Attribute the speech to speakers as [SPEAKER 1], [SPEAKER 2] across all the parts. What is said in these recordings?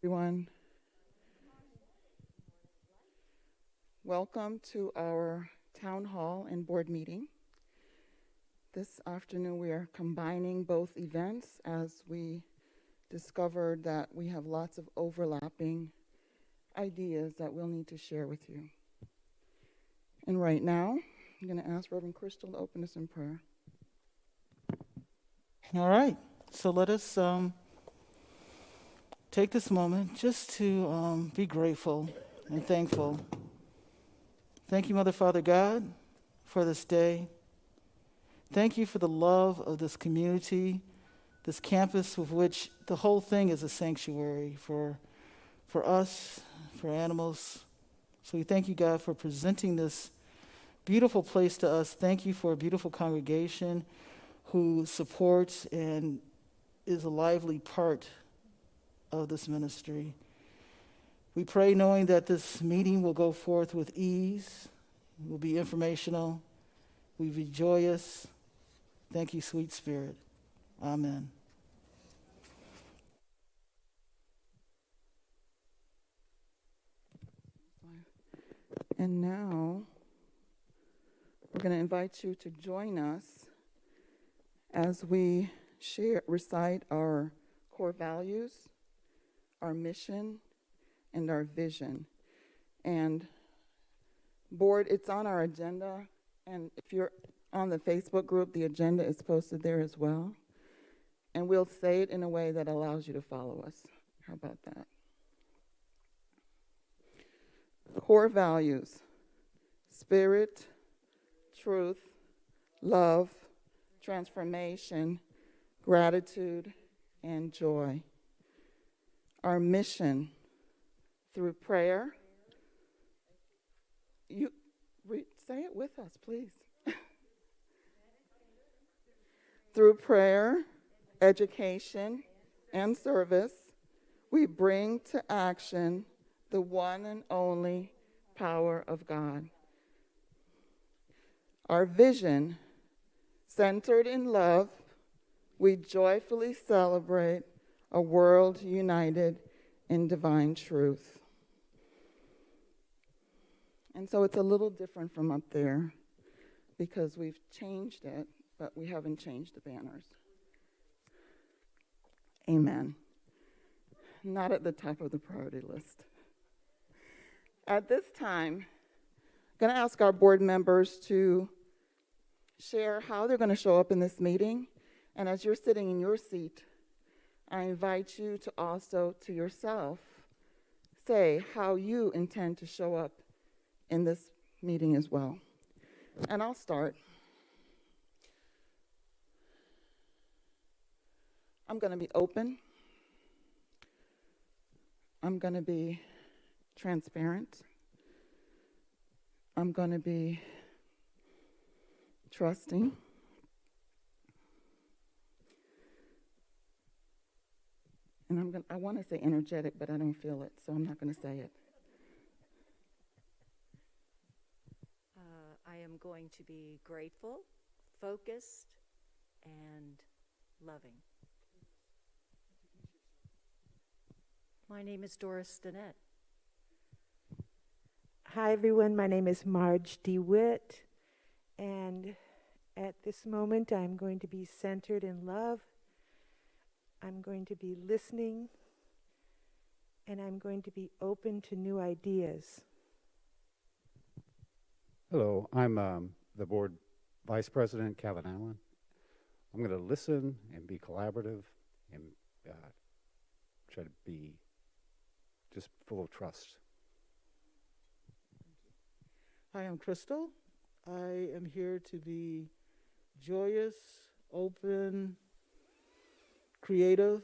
[SPEAKER 1] Everyone. Welcome to our town hall and board meeting. This afternoon we are combining both events as we discovered that we have lots of overlapping ideas that we'll need to share with you. And right now, I'm going to ask Reverend Crystal to open us in prayer.
[SPEAKER 2] All right, so let us take this moment just to be grateful and thankful. Thank you, Mother, Father, God, for this day. Thank you for the love of this community, this campus with which the whole thing is a sanctuary for us, for animals. So we thank you, God, for presenting this beautiful place to us. Thank you for a beautiful congregation who supports and is a lively part of this ministry. We pray knowing that this meeting will go forth with ease, will be informational, will be joyous. Thank you, sweet Spirit. Amen.
[SPEAKER 1] And now, we're going to invite you to join us as we recite our core values, our mission, and our vision. And board, it's on our agenda, and if you're on the Facebook group, the agenda is posted there as well. And we'll say it in a way that allows you to follow us. How about that? Core values: spirit, truth, love, transformation, gratitude, and joy. Our mission: through prayer. You say it with us, please. Through prayer, education, and service, we bring to action the one and only power of God. Our vision: centered in love, we joyfully celebrate a world united in divine truth. And so it's a little different from up there because we've changed it, but we haven't changed the banners. Amen. Not at the top of the priority list. At this time, I'm going to ask our board members to share how they're going to show up in this meeting. And as you're sitting in your seat, I invite you to also, to yourself, say how you intend to show up in this meeting as well. And I'll start. I'm going to be open. I'm going to be transparent. I'm going to be trusting. And I want to say energetic, but I don't feel it, so I'm not going to say it.
[SPEAKER 3] I am going to be grateful, focused, and loving. My name is Doris Stinnett.
[SPEAKER 4] Hi, everyone. My name is Marge DeWitt, and at this moment, I'm going to be centered in love. I'm going to be listening, and I'm going to be open to new ideas.
[SPEAKER 5] Hello, I'm the board vice president, Kevin Allen. I'm going to listen and be collaborative and try to be just full of trust.
[SPEAKER 2] Hi, I'm Crystal. I am here to be joyous, open, creative.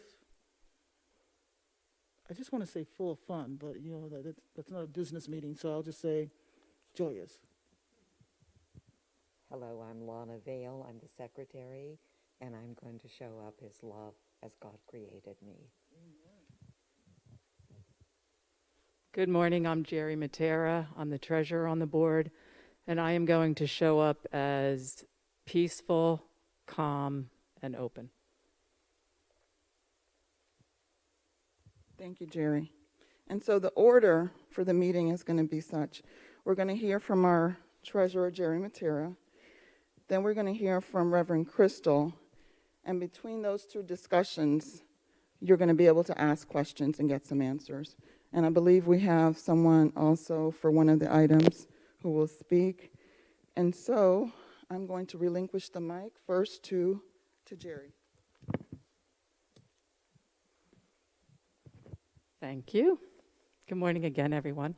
[SPEAKER 2] I just want to say full of fun, but that's not a business meeting, so I'll just say joyous.
[SPEAKER 6] Hello, I'm Lana Vale. I'm the secretary, and I'm going to show up as love as God created me.
[SPEAKER 7] Good morning, I'm Jerry Matera. I'm the treasurer on the board, and I am going to show up as peaceful, calm, and open.
[SPEAKER 1] Thank you, Jerry. And so the order for the meeting is going to be such. We're going to hear from our treasurer, Jerry Matera. Then we're going to hear from Reverend Crystal. And between those two discussions, you're going to be able to ask questions and get some answers. And I believe we have someone also for one of the items who will speak. And so I'm going to relinquish the mic first to Jerry.
[SPEAKER 7] Thank you. Good morning again, everyone.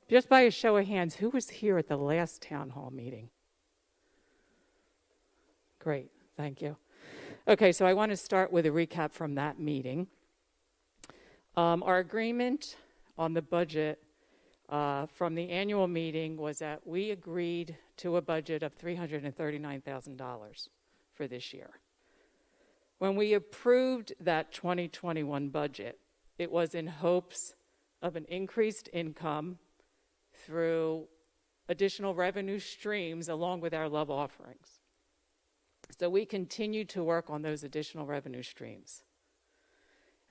[SPEAKER 7] Just by a show of hands, who was here at the last town hall meeting? Great, thank you. Okay, so I want to start with a recap from that meeting. Our agreement on the budget from the annual meeting was that we agreed to a budget of $339,000 for this year. When we approved that 2021 budget, it was in hopes of an increased income through additional revenue streams along with our love offerings. So we continue to work on those additional revenue streams.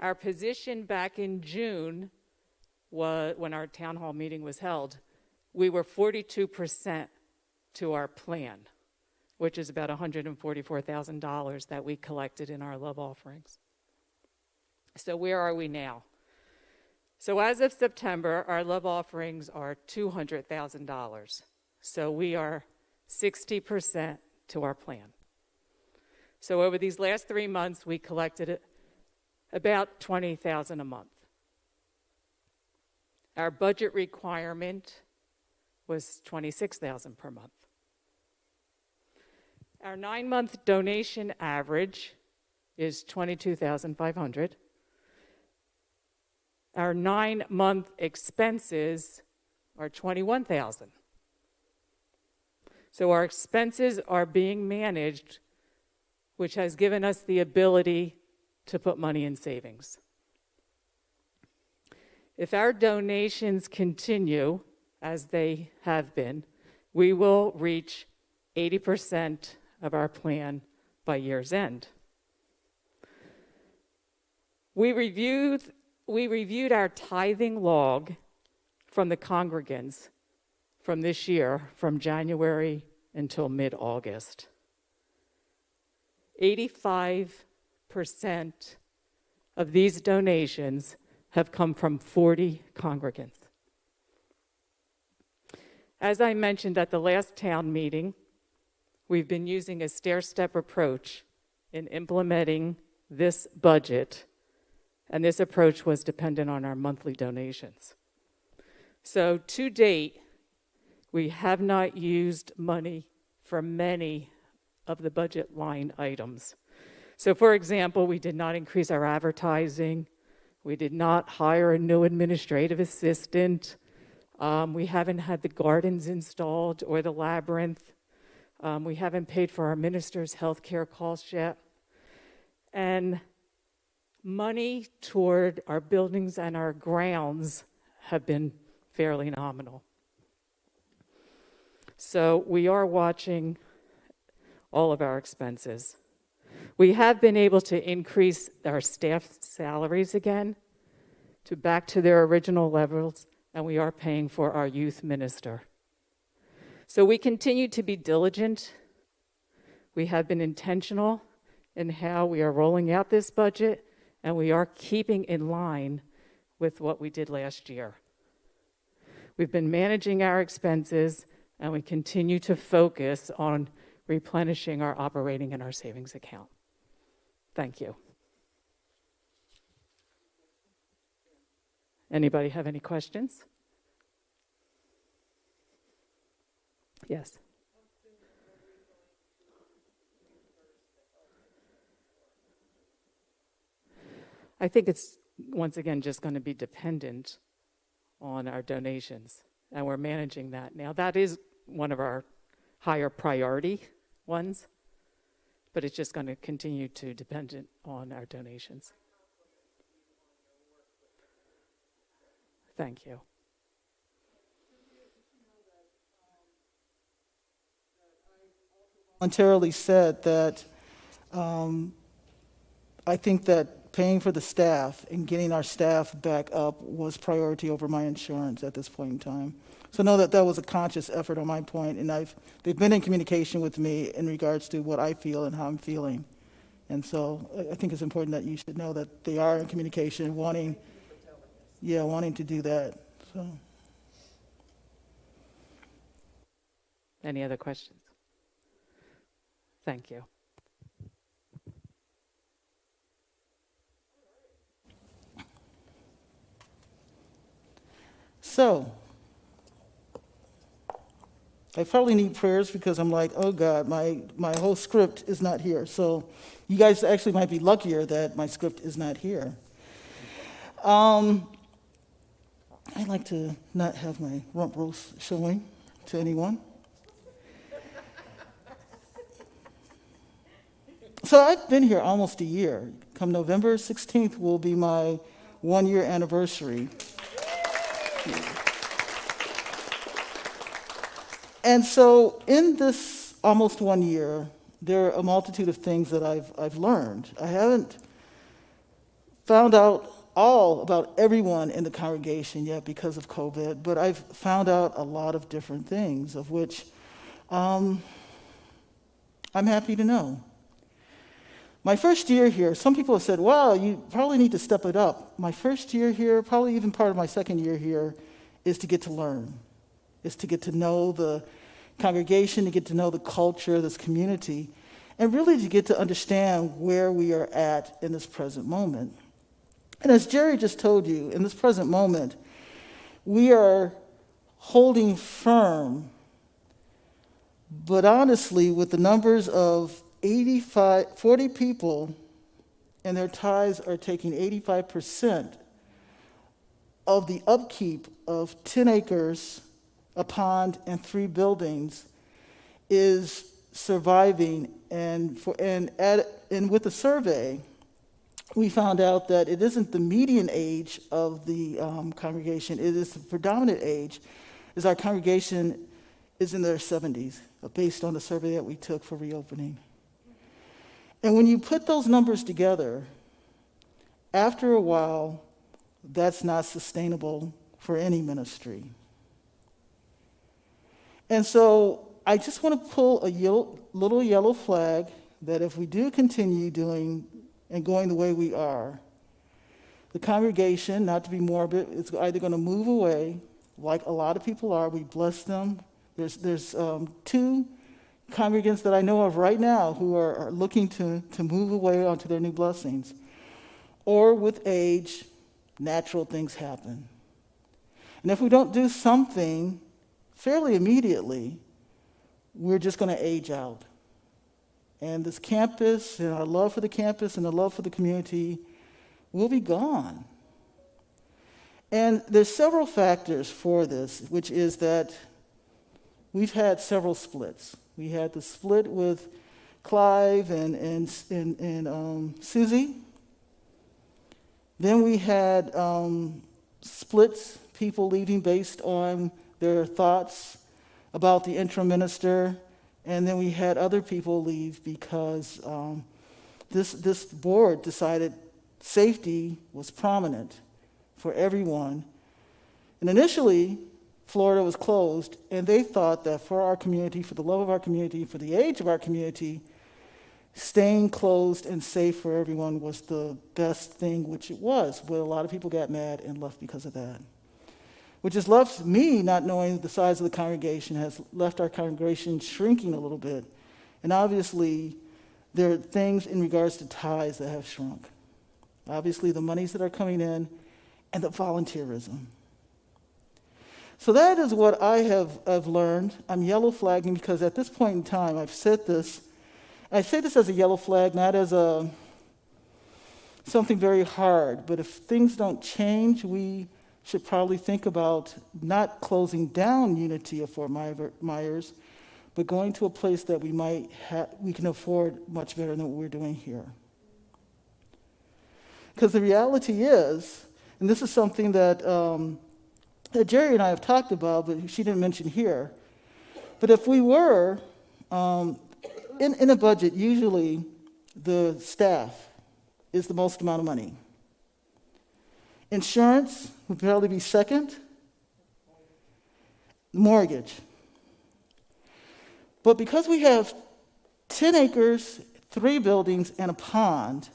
[SPEAKER 7] Our position back in June, when our town hall meeting was held, we were 42% to our plan, which is about $144,000 that we collected in our love offerings. So where are we now? So as of September, our love offerings are $200,000. So we are 60% to our plan. So over these last 3 months, we collected about $20,000 a month. Our budget requirement was $26,000 per month. Our 9-month donation average is $22,500. Our 9-month expenses are $21,000. So our expenses are being managed, which has given us the ability to put money in savings. If our donations continue, as they have been, we will reach 80% of our plan by year's end. We reviewed our tithing log from the congregants from this year, from January until mid-August. 85% of these donations have come from 40 congregants. As I mentioned at the last town meeting, we've been using a stair-step approach in implementing this budget, and this approach was dependent on our monthly donations. So to date, we have not used money for many of the budget line items. So for example, we did not increase our advertising. We did not hire a new administrative assistant. We haven't had the gardens installed or the labyrinth. We haven't paid for our minister's health care costs yet. And money toward our buildings and our grounds have been fairly nominal. So we are watching all of our expenses. We have been able to increase our staff salaries again back to their original levels, and we are paying for our youth minister. So we continue to be diligent. We have been intentional in how we are rolling out this budget, and we are keeping in line with what we did last year. We've been managing our expenses, and we continue to focus on replenishing our operating and our savings account. Thank you. Anybody have any questions? Yes. I think it's, once again, just going to be dependent on our donations, and we're managing that. Now, that is one of our higher priority ones, but it's just going to continue to depend on our donations. Thank you.
[SPEAKER 2] Voluntarily said that I think that paying for the staff and getting our staff back up was priority over my insurance at this point in time. So know that that was a conscious effort on my point, and they've been in communication with me in regards to what I feel and how I'm feeling. And so I think it's important that you should know that they are in communication, wanting to do that. So.
[SPEAKER 7] Any other questions? Thank you.
[SPEAKER 2] So, I probably need prayers because I'm like, oh God, my whole script is not here. So you guys actually might be luckier that my script is not here. I like to not have my rump roast showing to anyone. So I've been here almost a year. Come November 16th will be my 1-year anniversary. And so in this almost 1 year, there are a multitude of things that I've learned. I haven't found out all about everyone in the congregation yet because of COVID, but I've found out a lot of different things, of which I'm happy to know. My first year here, some people have said, wow, you probably need to step it up. My first year here, probably even part of my second year here, is to get to learn, is to get to know the congregation, to get to know the culture, this community, and really to get to understand where we are at in this present moment. And as Jerry just told you, in this present moment, we are holding firm, but honestly, with the numbers of 40 people and their tithes are taking 85% of the upkeep of 10 acres, a pond, and 3 buildings is surviving. And with the survey, we found out that it isn't the median age of the congregation, it is the predominant age, is our congregation is in their 70s, based on the survey that we took for reopening. And when you put those numbers together, after a while, that's not sustainable for any ministry. And so I just want to pull a little yellow flag that if we do continue doing and going the way we are, the congregation, not to be morbid, is either going to move away, like a lot of people are. We bless them. There's 2 congregants that I know of right now who are looking to move away onto their new blessings. Or with age, natural things happen. And if we don't do something fairly immediately, we're just going to age out. And this campus, and our love for the campus and the love for the community will be gone. And there's several factors for this, which is that we've had several splits. We had the split with Clive and Susie. Then we had splits, people leaving based on their thoughts about the interim minister. And then we had other people leave because this board decided safety was prominent for everyone. And initially, Florida was closed, and they thought that for our community, for the love of our community, for the age of our community, staying closed and safe for everyone was the best thing, which it was. But a lot of people got mad and left because of that. Which has left me, not knowing the size of the congregation, has left our congregation shrinking a little bit. And obviously, there are things in regards to tithes that have shrunk. Obviously, the monies that are coming in and the volunteerism. So that is what I've learned. I'm yellow flagging because at this point in time, I've said this. I say this as a yellow flag, not as something very hard. But if things don't change, we should probably think about not closing down Unity of Fort Myers, but going to a place that we can afford much better than what we're doing here. Because the reality is, and this is something that Jerry and I have talked about, but she didn't mention here. But if we were, in a budget, usually the staff is the most amount of money. Insurance would probably be second. Mortgage. But because we have 10 acres, 3 buildings, and a pond,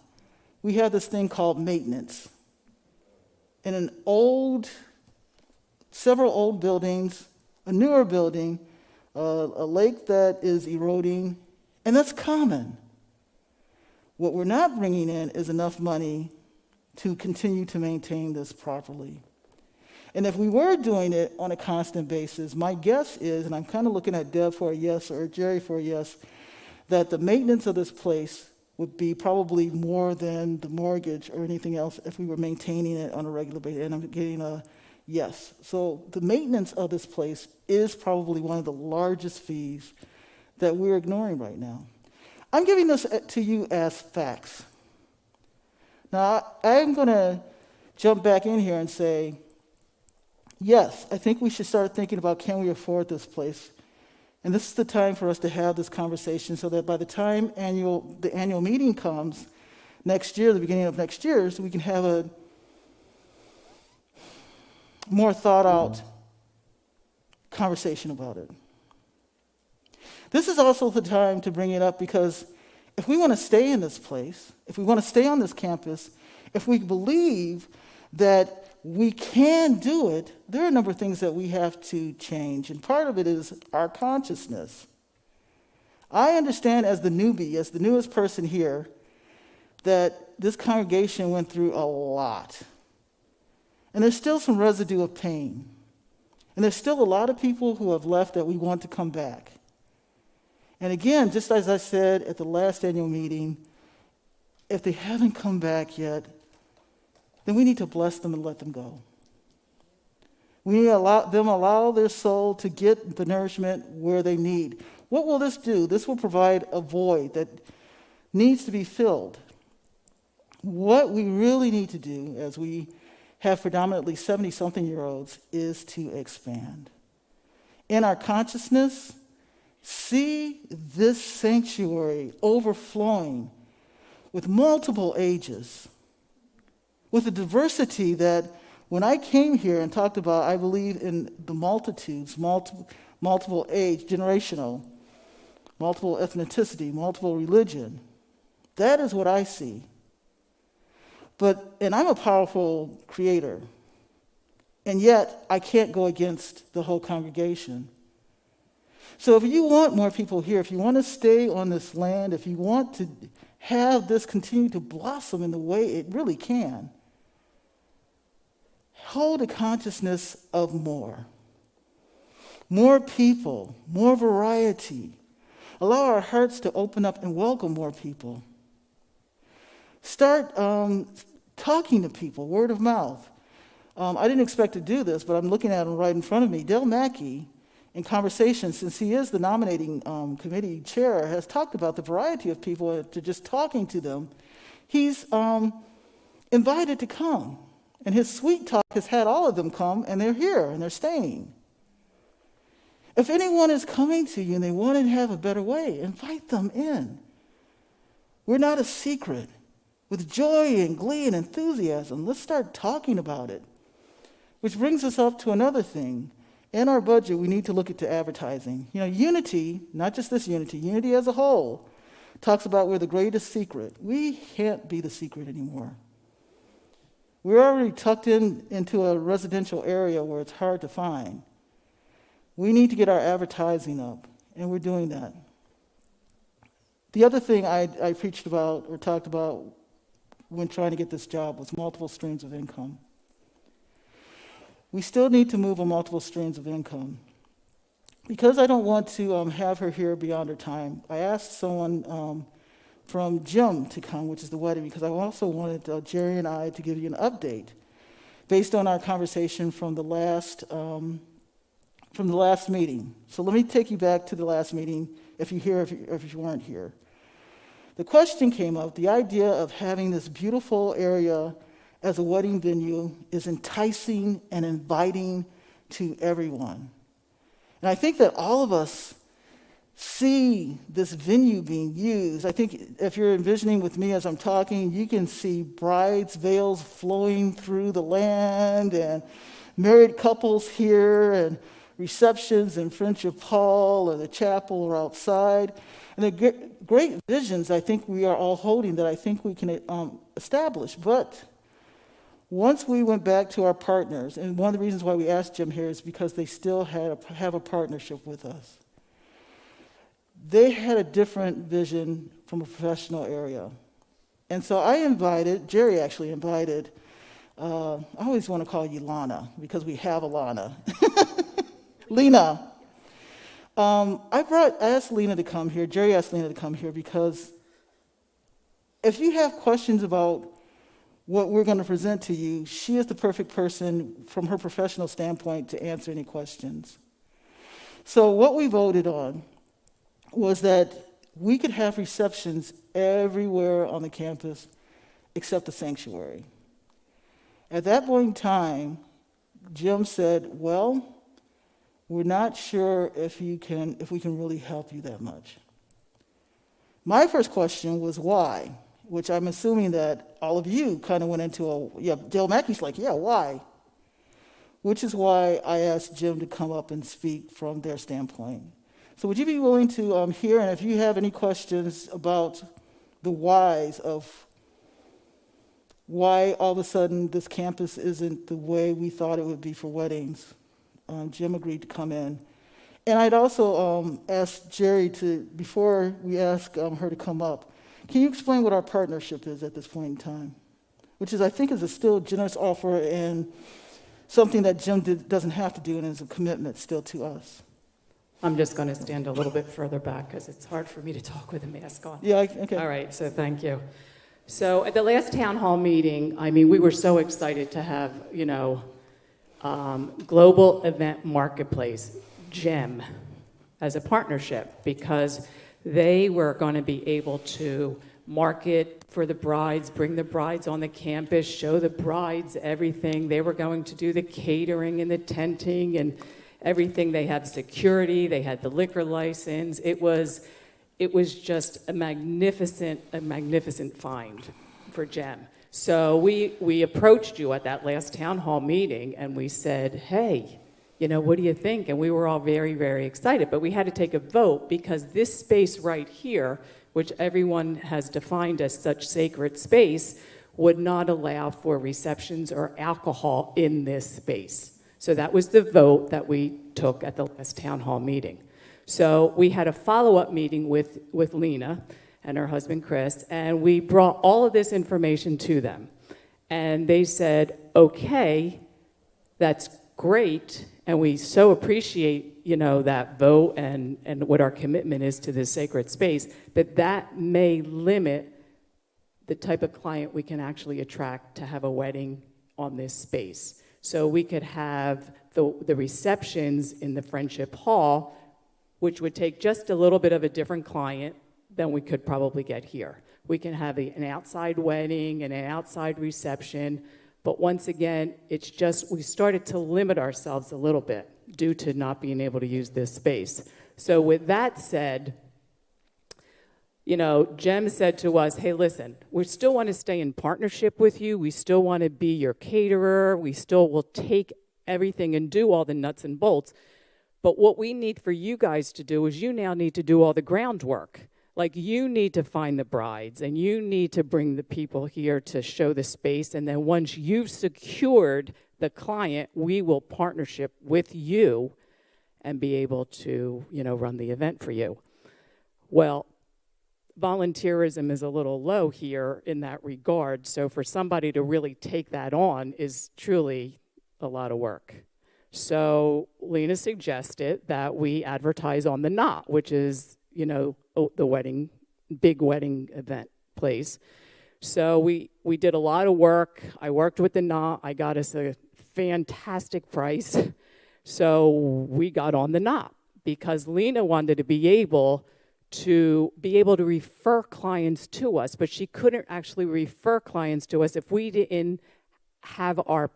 [SPEAKER 2] we have this thing called maintenance. In several old buildings, a newer building, a lake that is eroding, and that's common. What we're not bringing in is enough money to continue to maintain this properly. And if we were doing it on a constant basis, my guess is, and I'm kind of looking at Deb for a yes or Jerry for a yes, that the maintenance of this place would be probably more than the mortgage or anything else if we were maintaining it on a regular basis. And I'm getting a yes. So the maintenance of this place is probably one of the largest fees that we're ignoring right now. I'm giving this to you as facts. Now, I'm going to jump back in here and say, yes, I think we should start thinking about, can we afford this place? And this is the time for us to have this conversation so that by the time the annual meeting comes next year, the beginning of next year, so we can have a more thought out conversation about it. This is also the time to bring it up because if we want to stay in this place, if we want to stay on this campus, if we believe that we can do it, there are a number of things that we have to change, and part of it is our consciousness. I understand as the newbie, as the newest person here, that this congregation went through a lot. And there's still some residue of pain. And there's still a lot of people who have left that we want to come back. And again, just as I said at the last annual meeting, if they haven't come back yet, then we need to bless them and let them go. We need to allow their soul to get the nourishment where they need. What will this do? This will provide a void that needs to be filled. What we really need to do, as we have predominantly 70-something-year-olds, is to expand. In our consciousness, see this sanctuary overflowing with multiple ages, with a diversity that when I came here and talked about, I believe in the multitudes, multiple age, generational, multiple ethnicity, multiple religion. That is what I see. And I'm a powerful creator, and yet I can't go against the whole congregation. So if you want more people here, if you want to stay on this land, if you want to have this continue to blossom in the way it really can, hold a consciousness of more. More people, more variety. Allow our hearts to open up and welcome more people. Start talking to people, word of mouth. I didn't expect to do this, but I'm looking at him right in front of me. Dale Mackey, in conversation, since he is the nominating committee chair, has talked about the variety of people to just talking to them. He's invited to come. And his sweet talk has had all of them come, and they're here, and they're staying. If anyone is coming to you and they want to have a better way, invite them in. We're not a secret. With joy and glee and enthusiasm, let's start talking about it. Which brings us up to another thing. In our budget, we need to look into advertising. Unity, not just this unity, unity as a whole, talks about we're the greatest secret. We can't be the secret anymore. We're already tucked into a residential area where it's hard to find. We need to get our advertising up, and we're doing that. The other thing I preached about or talked about when trying to get this job was multiple streams of income. We still need to move on multiple streams of income. Because I don't want to have her here beyond her time, I asked someone from Jim to come, which is the wedding, because I also wanted Jerry and I to give you an update based on our conversation from the last meeting. So let me take you back to the last meeting if you weren't here. The question came up, the idea of having this beautiful area as a wedding venue is enticing and inviting to everyone. And I think that all of us see this venue being used. I think if you're envisioning with me as I'm talking, you can see brides' veils flowing through the land and married couples here and receptions in Friendship Hall or the chapel or outside. And the great visions I think we are all holding that I think we can establish. But once we went back to our partners, and one of the reasons why we asked Jim here is because they still have a partnership with us. They had a different vision from a professional area. And so Jerry actually invited, I always want to call you Lana, because we have a Lana. Lena. I asked Lena to come here, Jerry asked Lena to come here, because if you have questions about what we're going to present to you, she is the perfect person from her professional standpoint to answer any questions. So what we voted on was that we could have receptions everywhere on the campus except the sanctuary. At that point in time, Jim said, well, we're not sure if we can really help you that much. My first question was why, which I'm assuming that all of you kind of went into Dale Mackey's like, yeah, why? Which is why I asked Jim to come up and speak from their standpoint. So would you be willing to hear, and if you have any questions about the whys of why all of a sudden this campus isn't the way we thought it would be for weddings, Jim agreed to come in. And I'd also asked Jerry to, before we ask her to come up, can you explain what our partnership is at this point in time? Which is, I think, is a still generous offer and something that Jim doesn't have to do and is a commitment still to us.
[SPEAKER 7] I'm just going to stand a little bit further back because it's hard for me to talk with a mask on.
[SPEAKER 2] Yeah, okay.
[SPEAKER 7] All right, so thank you. So at the last town hall meeting, I mean, we were so excited to have, Global Event Marketplace, GEM, as a partnership because they were going to be able to market for the brides, bring the brides on the campus, show the brides everything. They were going to do the catering and the tenting and everything. They had security, they had the liquor license. It was just a magnificent find for GEM. So we approached you at that last town hall meeting and we said, hey, what do you think? And we were all very, very excited, but we had to take a vote because this space right here, which everyone has defined as such sacred space, would not allow for receptions or alcohol in this space. So that was the vote that we took at the last town hall meeting. So we had a follow-up meeting with Lena and her husband Chris, and we brought all of this information to them. And they said, okay, that's great, and we so appreciate, that vote and what our commitment is to this sacred space, but that may limit the type of client we can actually attract to have a wedding on this space. So we could have the receptions in the Friendship Hall, which would take just a little bit of a different client than we could probably get here. We can have an outside wedding and an outside reception, but once again, it's just, we started to limit ourselves a little bit due to not being able to use this space. So with that said, Jem said to us, hey, listen, we still want to stay in partnership with you. We still want to be your caterer. We still will take everything and do all the nuts and bolts. But what we need for you guys to do is you now need to do all the groundwork. Like you need to find the brides and you need to bring the people here to show the space. And then once you've secured the client, we will partnership with you and be able to, run the event for you. Well, volunteerism is a little low here in that regard. So for somebody to really take that on is truly a lot of work. So Lena suggested that we advertise on the Knot, which is, the big wedding event place. So we did a lot of work. I worked with the Knot. I got us a fantastic price. So we got on the Knot because Lena wanted to be able to refer clients to us, but she couldn't actually refer clients to us if we didn't have our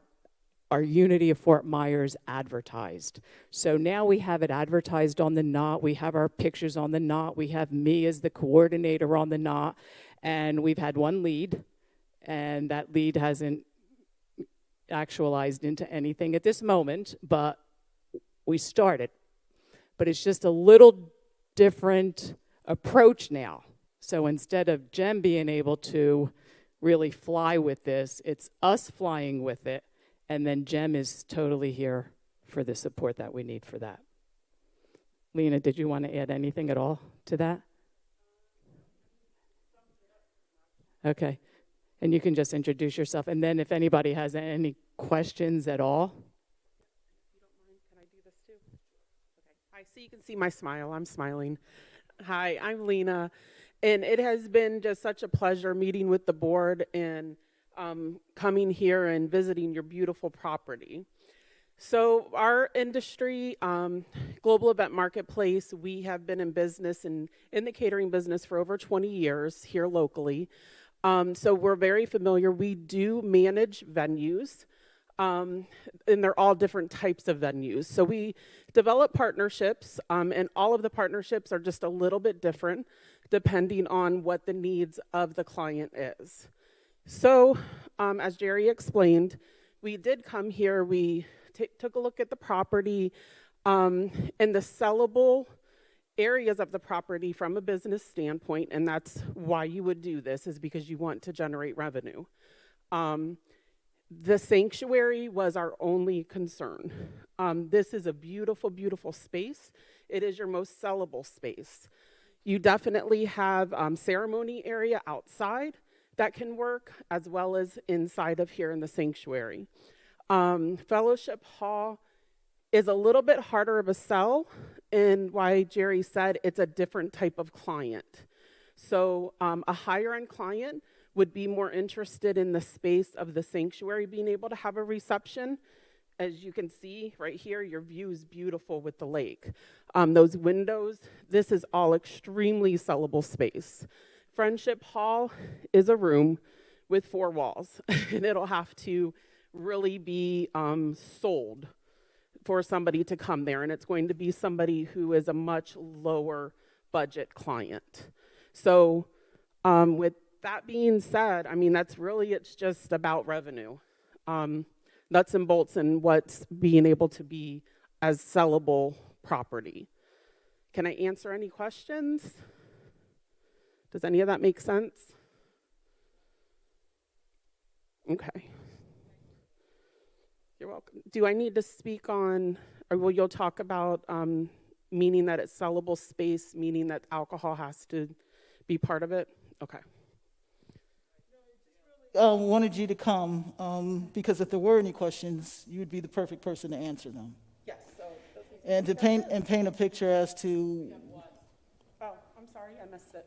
[SPEAKER 7] our Unity of Fort Myers advertised. So now we have it advertised on the knot. We have our pictures on the knot. We have me as the coordinator on the knot. And we've had one lead, and that lead hasn't actualized into anything at this moment, but we started. But it's just a little different approach now. So instead of Jem being able to really fly with this, it's us flying with it, and then Jem is totally here for the support that we need for that. Lena, did you want to add anything at all to that? Okay. And you can just introduce yourself. And then if anybody has any questions at all.
[SPEAKER 8] If you don't mind, can I do this too? Okay. Hi, so you can see my smile. I'm smiling. Hi, I'm Lena. And it has been just such a pleasure meeting with the board and coming here and visiting your beautiful property. So our industry, Global Event Marketplace, we have been in business in the catering business for over 20 years here locally. So we're very familiar. We do manage venues, and they're all different types of venues. So we develop partnerships, and all of the partnerships are just a little bit different depending on what the needs of the client is. So as Jerry explained, we did come here, we took a look at the property and the sellable areas of the property from a business standpoint, and that's why you would do this, is because you want to generate revenue. The sanctuary was our only concern. This is a beautiful, beautiful space. It is your most sellable space. You definitely have ceremony area outside that can work, as well as inside of here in the sanctuary. Fellowship Hall is a little bit harder of a sell, and why Jerry said it's a different type of client. So a higher end client would be more interested in the space of the sanctuary being able to have a reception. As you can see right here, your view is beautiful with the lake. Those windows, this is all extremely sellable space. Friendship Hall is a room with 4 walls, and it'll have to really be sold for somebody to come there, and it's going to be somebody who is a much lower budget client. So with that being said, I mean, it's just about revenue. Nuts and bolts and what's being able to be as sellable property. Can I answer any questions? Does any of that make sense? Okay. You're welcome. Do I need to speak on, or will you talk about meaning that it's sellable space, meaning that alcohol has to be part of it? Okay.
[SPEAKER 2] Wanted you to come because if there were any questions, you would be the perfect person to answer them.
[SPEAKER 8] Yes. So.
[SPEAKER 2] And to paint a picture as to.
[SPEAKER 8] Oh, I'm sorry, I missed it.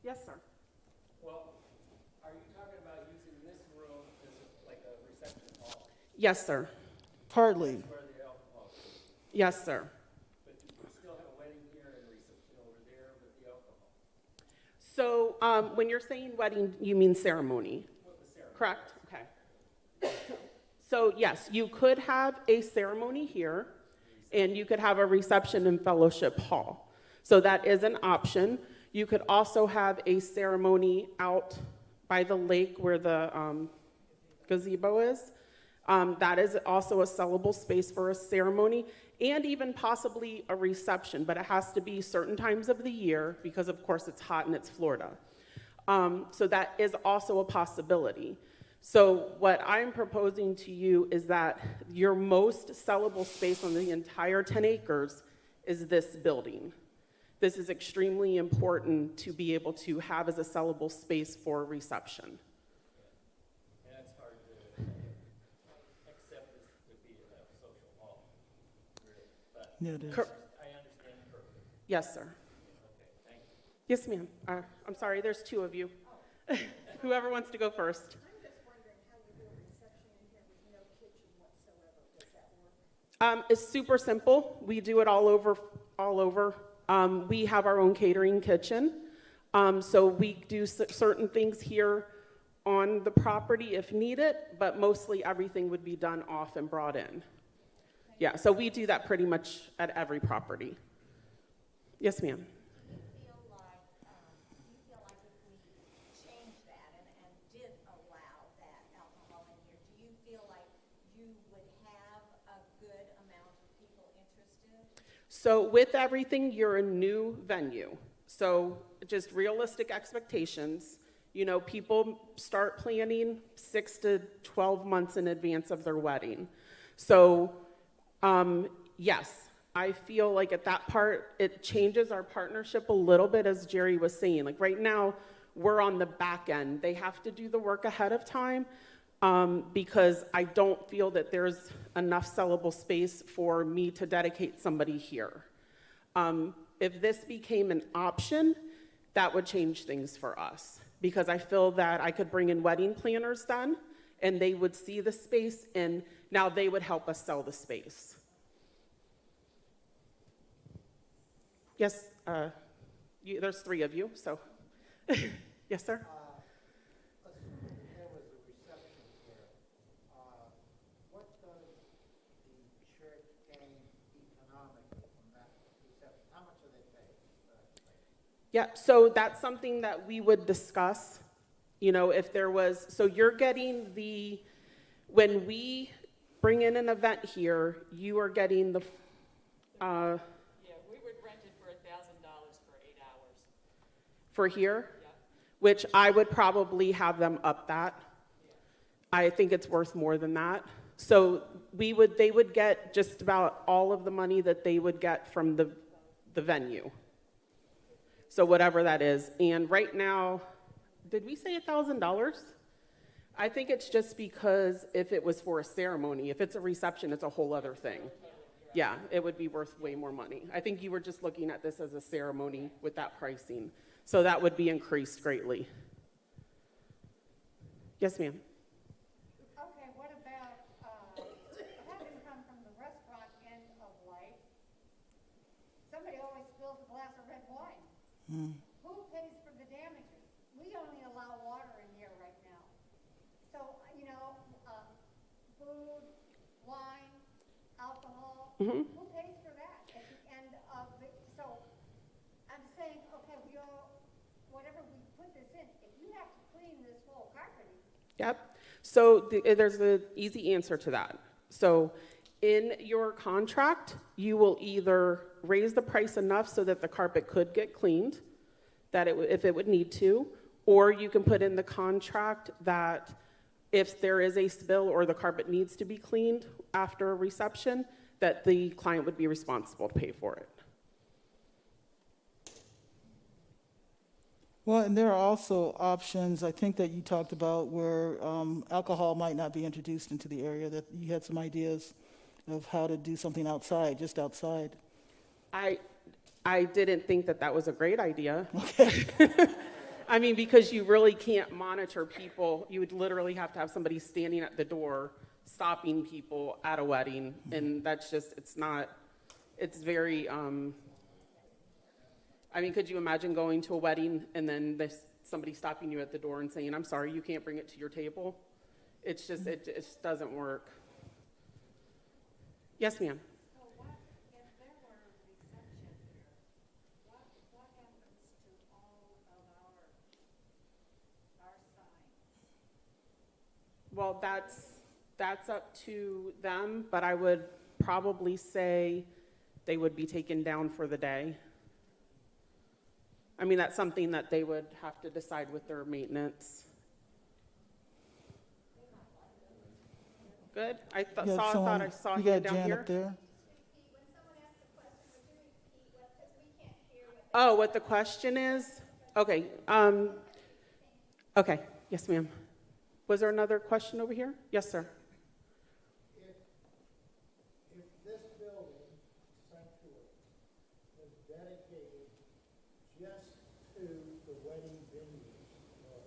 [SPEAKER 8] Yes, sir.
[SPEAKER 9] Well, are you talking about using this room as like a reception hall?
[SPEAKER 8] Yes, sir.
[SPEAKER 2] Partly.
[SPEAKER 9] That's where the alcohol is.
[SPEAKER 8] Yes, sir.
[SPEAKER 9] But you still have a wedding here and a reception over there with the alcohol.
[SPEAKER 8] So when you're saying wedding, you mean ceremony?
[SPEAKER 9] With the ceremony.
[SPEAKER 8] Correct? Okay. So yes, you could have a ceremony here, and you could have a reception in Fellowship Hall. So that is an option. You could also have a ceremony out by the lake where the gazebo is. That is also a sellable space for a ceremony, and even possibly a reception, but it has to be certain times of the year because, of course, it's hot and it's Florida. So that is also a possibility. So what I'm proposing to you is that your most sellable space on the entire 10 acres is this building. This is extremely important to be able to have as a sellable space for reception.
[SPEAKER 9] And that's hard to accept this to be a social hall, really. But
[SPEAKER 2] Yeah, it is.
[SPEAKER 8] Cor-
[SPEAKER 9] I understand perfectly.
[SPEAKER 8] Yes, sir.
[SPEAKER 9] Okay, thank you.
[SPEAKER 8] Yes, ma'am. I'm sorry, there's 2 of you. Whoever wants to go first.
[SPEAKER 10] I'm just wondering how you do a reception in here with no kitchen whatsoever. Does that work?
[SPEAKER 8] It's super simple. We do it all over. We have our own catering kitchen. So we do certain things here on the property if needed, but mostly everything would be done off and brought in. Yeah, so we do that pretty much at every property. Yes, ma'am.
[SPEAKER 10] Do you feel like if we changed that and did allow that alcohol in here, do you feel like you would have a good amount of people interested?
[SPEAKER 8] So with everything, you're a new venue. So just realistic expectations. You know, people start planning 6 to 12 months in advance of their wedding. So yes, I feel like at that part, it changes our partnership a little bit, as Jerry was saying. Like right now, we're on the back end. They have to do the work ahead of time because I don't feel that there's enough sellable space for me to dedicate somebody here. If this became an option, that would change things for us because I feel that I could bring in wedding planners then and they would see the space and now they would help us sell the space. Yes, there's 3 of you, so. Yes, sir?
[SPEAKER 11] Assuming there was a reception here, what does the church gain economically from that reception? How much are they paying?
[SPEAKER 8] Yeah, so that's something that we would discuss, you know, if there was, so you're getting when we bring in an event here, you are getting the,
[SPEAKER 7] Yeah, we would rent it for $1,000 for 8 hours.
[SPEAKER 8] for here,
[SPEAKER 7] Yeah.
[SPEAKER 8] which I would probably have them up that. I think it's worth more than that. So they would get just about all of the money that they would get from the venue. So whatever that is. And right now, did we say $1,000? I think it's just because if it was for a ceremony, if it's a reception, it's a whole other thing. Yeah, it would be worth way more money. I think you were just looking at this as a ceremony with that pricing. So that would be increased greatly. Yes, ma'am.
[SPEAKER 10] Okay, what about having come from the restaurant end of life? Somebody always spills a glass of red wine. Who pays for the damages? We only allow water in here right now. So, you know, food, wine, alcohol, who pays for that at the end of the, so I'm saying, okay, whatever we put this in, if you have to clean this whole carpeting.
[SPEAKER 8] Yep. So there's an easy answer to that. So in your contract, you will either raise the price enough so that the carpet could get cleaned, if it would need to, or you can put in the contract that if there is a spill or the carpet needs to be cleaned after a reception, that the client would be responsible to pay for it.
[SPEAKER 2] Well, and there are also options, I think, that you talked about where alcohol might not be introduced into the area, that you had some ideas of how to do something outside, just outside.
[SPEAKER 8] I didn't think that was a great idea. Okay. I mean, because you really can't monitor people. You would literally have to have somebody standing at the door stopping people at a wedding, and that's just, it's very, I mean, could you imagine going to a wedding and then somebody stopping you at the door and saying, I'm sorry, you can't bring it to your table? It's just, it just doesn't work. Yes, ma'am.
[SPEAKER 10] So if there were a reception here, what happens to all of our signs?
[SPEAKER 8] Well, that's up to them, but I would probably say they would be taken down for the day. I mean, that's something that they would have to decide with their maintenance. Good. I thought I saw
[SPEAKER 2] you
[SPEAKER 8] you
[SPEAKER 2] got
[SPEAKER 8] down
[SPEAKER 2] Jan
[SPEAKER 8] here.
[SPEAKER 2] up there.
[SPEAKER 10] When someone asks a question, would you repeat because we can't hear what
[SPEAKER 8] Oh, what the question is? Okay. Okay. Yes, ma'am. Was there another question over here? Yes, sir.
[SPEAKER 11] If this building, sanctuary, was dedicated just to the wedding venues or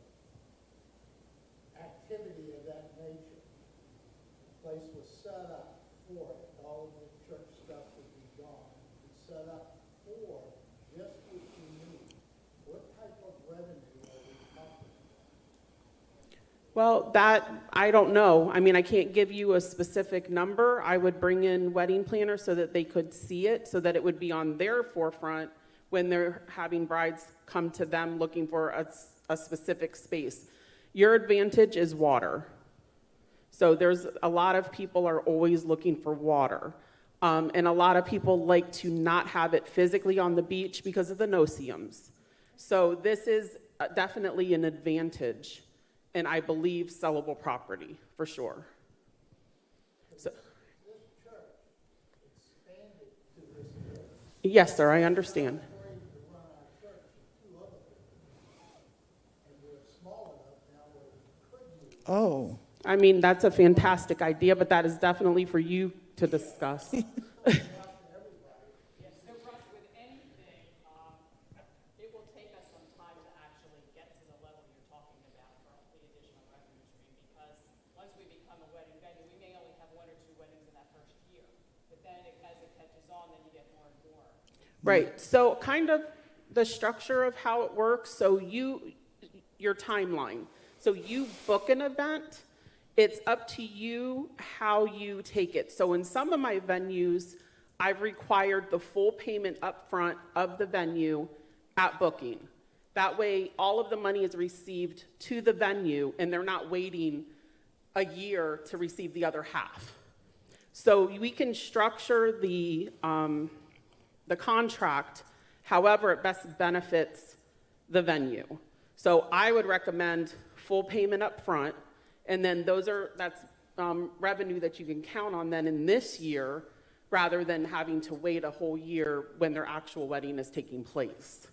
[SPEAKER 11] activity of that nature, the place was set up for it, all of the church stuff would be gone, it's set up for just what you need, what type of revenue are we talking about?
[SPEAKER 8] Well, that, I don't know. I mean, I can't give you a specific number. I would bring in wedding planners so that they could see it, so that it would be on their forefront when they're having brides come to them looking for a specific space. Your advantage is water. So there's a lot of people are always looking for water. And a lot of people like to not have it physically on the beach because of the no-see-ums. So this is definitely an advantage, and I believe sellable property, for sure. So,
[SPEAKER 11] This church expanded to this area.
[SPEAKER 8] yes, sir, I understand.
[SPEAKER 11] Afraid to run our church with 2 other buildings. And we're small enough now where we could use.
[SPEAKER 2] Oh,
[SPEAKER 8] I mean, that's a fantastic idea, but that is definitely for you to discuss.
[SPEAKER 7] Yes, so Russ, with anything, it will take us some time to actually get to the level you're talking about for the additional revenue stream, because once we become a wedding venue, we may only have 1 or 2 weddings in that first year, but then as it catches on, then you get more and more.
[SPEAKER 8] Right, so kind of the structure of how it works, so your timeline. So you book an event, it's up to you how you take it. So in some of my venues, I've required the full payment up front of the venue at booking. That way, all of the money is received to the venue, and they're not waiting a year to receive the other half. So we can structure the contract however it best benefits the venue. So I would recommend full payment up front, and then that's revenue that you can count on then in this year, rather than having to wait a whole year when their actual wedding is taking place.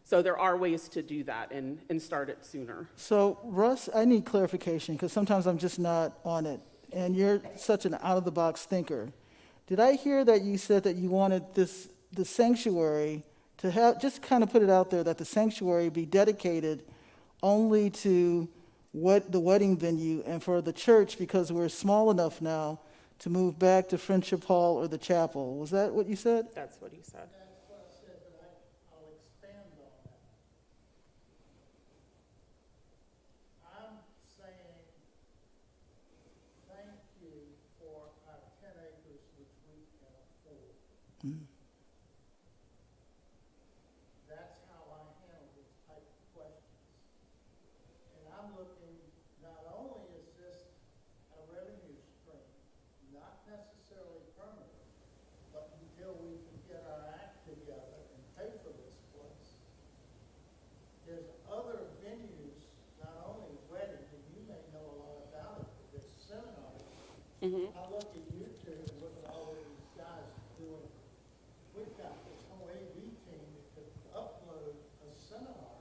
[SPEAKER 8] So there are ways to do that and start it sooner.
[SPEAKER 2] so Russ, I need clarification because sometimes I'm just not on it. And you're such an out-of-the-box thinker. Did I hear that you said that you wanted the sanctuary to have, just kind of put it out there, that the sanctuary be dedicated only to the wedding venue and for the church, because we're small enough now to move back to Friendship Hall or the chapel? Was that what you said?
[SPEAKER 8] That's what he said.
[SPEAKER 11] That's what I said, but I'll expand on that. I'm saying thank you for our 10 acres which we can afford. That's how I handle these type of questions. And I'm looking, not only is this a revenue stream, not necessarily permanent, but until we can get our act together and pay for this place. There's other venues, not only weddings, and you may know a lot about it, but there's seminars. I look at YouTube and look at all of these guys doing, we've got this whole AV team that could upload a seminar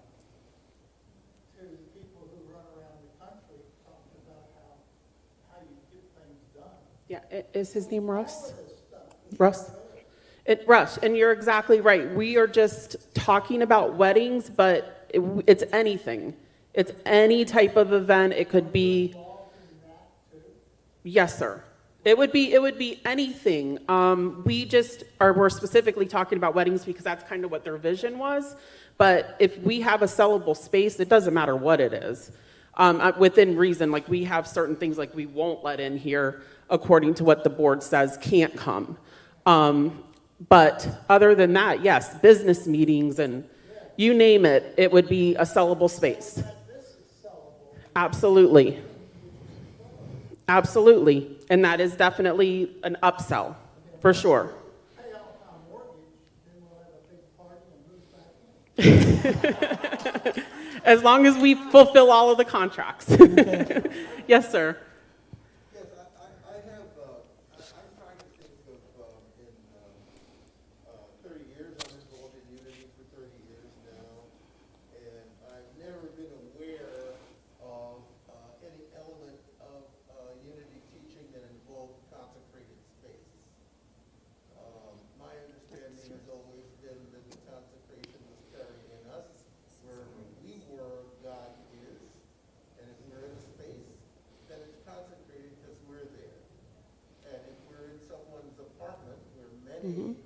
[SPEAKER 11] to people who run around the country talking about how you get things done.
[SPEAKER 8] Yeah, is his name Russ?
[SPEAKER 11] All of this stuff.
[SPEAKER 8] Russ, and you're exactly right. We are just talking about weddings, but it's anything. It's any type of event. It could be. Yes, sir. It would be anything. We're specifically talking about weddings because that's kind of what their vision was. But if we have a sellable space, it doesn't matter what it is. Within reason, like we have certain things like we won't let in here according to what the board says can't come. But other than that, yes, business meetings and you name it, it would be a sellable space. Absolutely. Absolutely. And that is definitely an upsell, for sure.
[SPEAKER 11] Pay off our mortgage, then we'll have a big party and move back in.
[SPEAKER 8] As long as we fulfill all of the contracts. Yes, sir.
[SPEAKER 12] Yes, I have, I'm trying to think of, in 30 years, I'm involved in Unity for 30 years now, and I've never been aware of any element of Unity teaching that involved consecrated space. My understanding has always been that the consecration was carried in us, wherever we were, God is, and if we're in a space, then it's consecrated because we're there. And if we're in someone's apartment, where many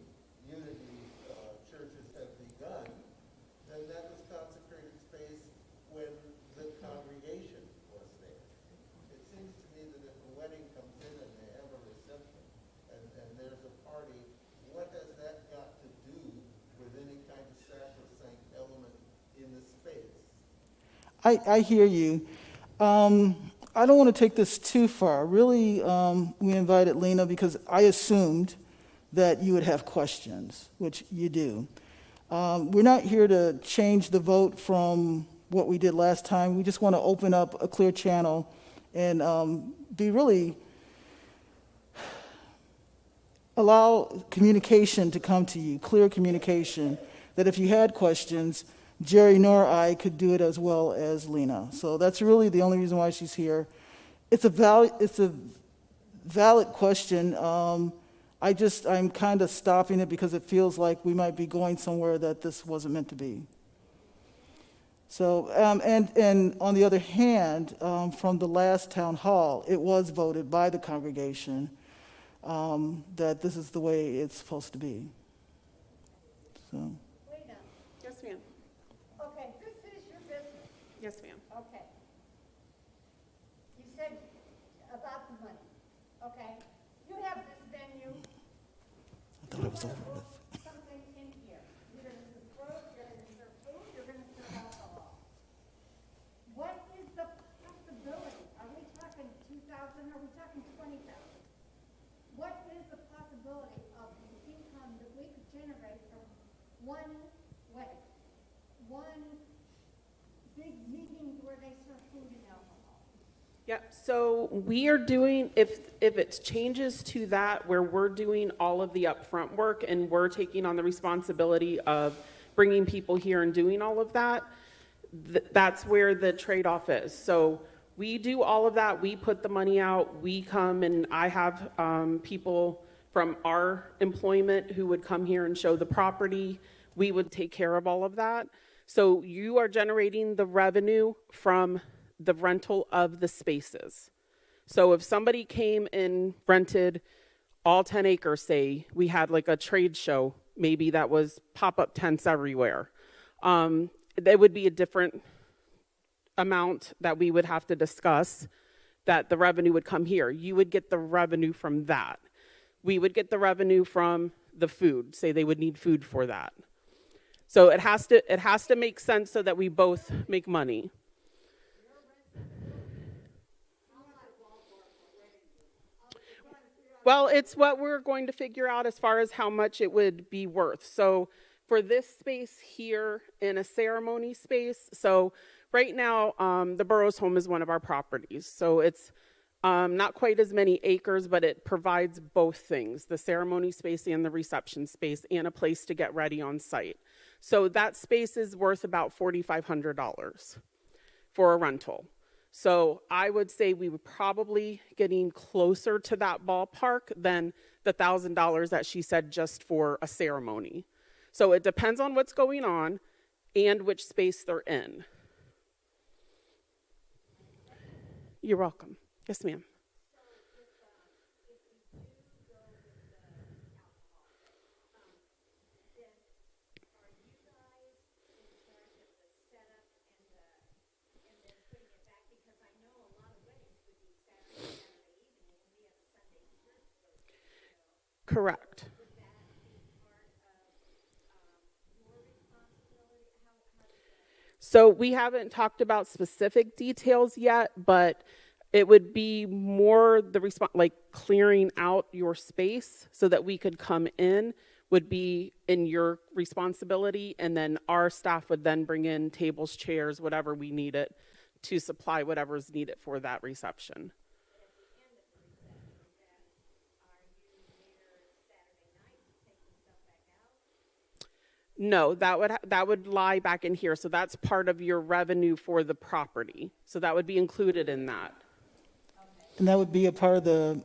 [SPEAKER 12] Unity churches have begun, then that was consecrated space when the congregation was there.
[SPEAKER 2] I hear you. I don't want to take this too far. Really, we invited Lena because I assumed that you would have questions, which you do. We're not here to change the vote from what we did last time. We just want to open up a clear channel and be really allow communication to come to you, clear communication, that if you had questions, Jerry nor I could do it as well as Lena. So that's really the only reason why she's here. It's a valid question. I'm kind of stopping it because it feels like we might be going somewhere that this wasn't meant to be. So, and on the other hand, from the last town hall, it was voted by the congregation that this is the way it's supposed to be. So.
[SPEAKER 10] Lena,
[SPEAKER 8] Yes, ma'am.
[SPEAKER 10] okay, this is your business.
[SPEAKER 8] Yes, ma'am.
[SPEAKER 10] Okay. You said about the money, okay? You have this venue.
[SPEAKER 2] I thought it was over with.
[SPEAKER 10] Something in here. You're gonna serve fruit, you're gonna serve food, you're gonna serve alcohol. What is the possibility? Are we talking 2,000, are we talking 20,000? What is the possibility of the income that we could generate from one wedding? One big meeting where they serve food and alcohol?
[SPEAKER 8] Yep, so we are doing, if it changes to that where we're doing all of the upfront work and we're taking on the responsibility of bringing people here and doing all of that, that's where the trade-off is. So we do all of that, we put the money out, we come, and I have people from our employment who would come here and show the property. We would take care of all of that. So you are generating the revenue from the rental of the spaces. So if somebody came and rented all 10 acres, say, we had like a trade show, maybe that was pop-up tents everywhere, there would be a different amount that we would have to discuss, that the revenue would come here. You would get the revenue from that. We would get the revenue from the food, say they would need food for that. So it has to make sense so that we both make money. Well, it's what we're going to figure out as far as how much it would be worth. So for this space here in a ceremony space, so right now the Burroughs home is one of our properties. So it's not quite as many acres, but it provides both things, the ceremony space and the reception space, and a place to get ready on site. So that space is worth about $4,500 for a rental. So I would say we were probably getting closer to that ballpark than the $1,000 that she said just for a ceremony. So it depends on what's going on and which space they're in. You're welcome. Yes, ma'am. Correct. So we haven't talked about specific details yet, but it would be more the like clearing out your space so that we could come in would be in your responsibility, and then our staff would then bring in tables, chairs, whatever we needed to supply whatever's needed for that reception. No, that would lie back in here. So that's part of your revenue for the property. So that would be included in that.
[SPEAKER 2] And that would be a part of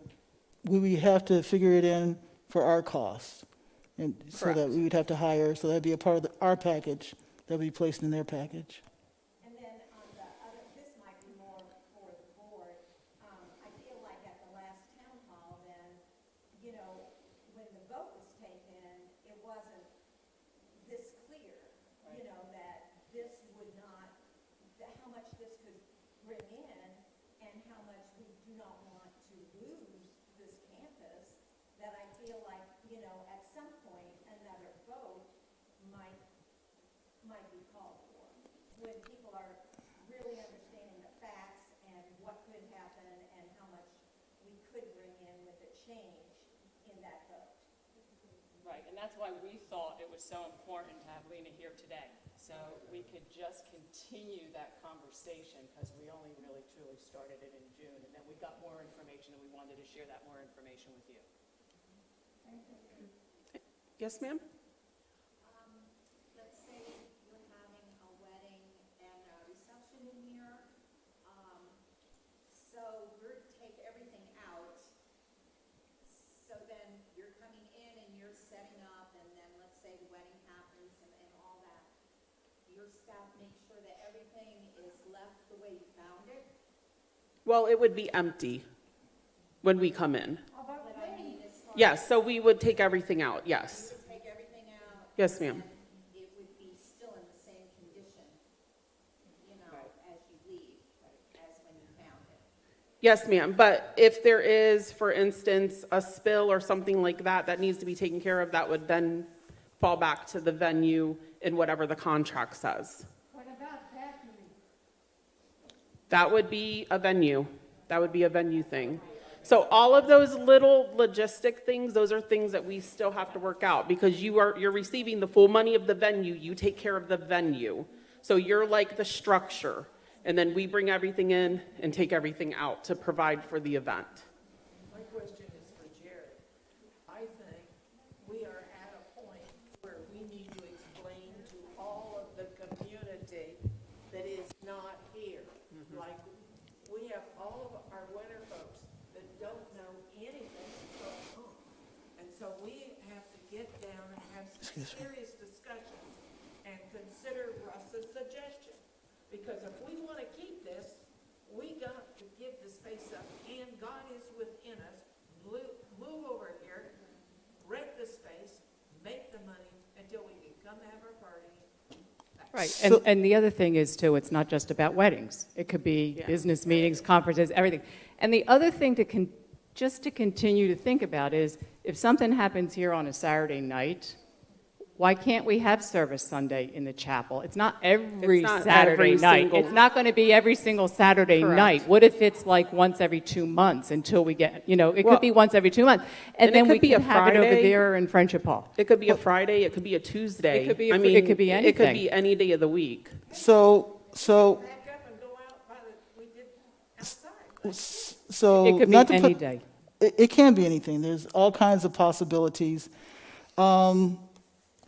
[SPEAKER 2] we have to figure it in for our costs. And so that we would have to hire, so that'd be a part of our package that would be placed in their package.
[SPEAKER 10] And then on the other, this might be more for the board. I feel like at the last town hall then, you know, when the vote was taken, it wasn't this clear, you know, that this would not, that how much this could bring in and how much we do not want to lose this campus, that I feel like, you know, at some point, another vote might be called for. When people are really
[SPEAKER 7] that's why we thought it was so important to have Lena here today. So we could just continue that conversation, because we only really truly started it in June, and then we got more information, and we wanted to share that more information with you.
[SPEAKER 8] Yes, ma'am?
[SPEAKER 10] Let's say you're having a wedding and a reception in here. So we're take everything out. So then you're coming in and you're setting up, and then let's say the wedding happens and all that. Your staff makes sure that everything is left the way you found it.
[SPEAKER 8] Well, it would be empty when we come in.
[SPEAKER 10] But I mean, as far
[SPEAKER 8] Yes, so we would take everything out, yes.
[SPEAKER 10] as take everything out.
[SPEAKER 8] Yes, ma'am.
[SPEAKER 10] And it would be still in the same condition, you know, as you leave, as when you found it.
[SPEAKER 8] Yes, ma'am, but if there is, for instance, a spill or something like that that needs to be taken care of, that would then fall back to the venue in whatever the contract says.
[SPEAKER 10] What about vacuuming?
[SPEAKER 8] That would be a venue. That would be a venue thing. So all of those little logistic things, those are things that we still have to work out, because you're receiving the full money of the venue. You take care of the venue. So you're like the structure, and then we bring everything in and take everything out to provide for the event.
[SPEAKER 13] My question is for Jared. I think we are at a point where we need to explain to all of the community that is not here. Like, we have all of our winter folks that don't know anything that's going on. And so we have to get down and have some serious discussions and consider Russ's suggestion. Because if we want to keep this, we got to give the space up, and God is within us. Move over here, rent the space, make the money until we can come have our party.
[SPEAKER 7] Right,
[SPEAKER 2] So-
[SPEAKER 7] and the other thing is, too, it's not just about weddings. It could be
[SPEAKER 8] Yeah.
[SPEAKER 7] business meetings, conferences, everything. And the other thing just to continue to think about is, if something happens here on a Saturday night, why can't we have service Sunday in the chapel? It's not every
[SPEAKER 8] It's not
[SPEAKER 7] Saturday
[SPEAKER 8] every
[SPEAKER 7] night.
[SPEAKER 8] single-
[SPEAKER 7] It's not going to be every single Saturday
[SPEAKER 8] Correct.
[SPEAKER 7] night. What if it's like once every 2 months until we get, it
[SPEAKER 8] Well,
[SPEAKER 7] could be once every 2 months.
[SPEAKER 8] and it
[SPEAKER 7] And then
[SPEAKER 8] could
[SPEAKER 7] we
[SPEAKER 8] be a
[SPEAKER 7] can have it over
[SPEAKER 8] Friday.
[SPEAKER 7] there in Friendship Hall.
[SPEAKER 8] It could be a Friday, it could be a Tuesday.
[SPEAKER 7] It could be a
[SPEAKER 8] I
[SPEAKER 7] fr-
[SPEAKER 8] mean,
[SPEAKER 7] it could be
[SPEAKER 8] It could
[SPEAKER 7] anything.
[SPEAKER 8] be any day of the week.
[SPEAKER 2] So,
[SPEAKER 13] Back up and go out by we did outside.
[SPEAKER 7] It could be
[SPEAKER 2] not to
[SPEAKER 7] any
[SPEAKER 2] put-
[SPEAKER 7] day.
[SPEAKER 2] It can be anything. There's all kinds of possibilities.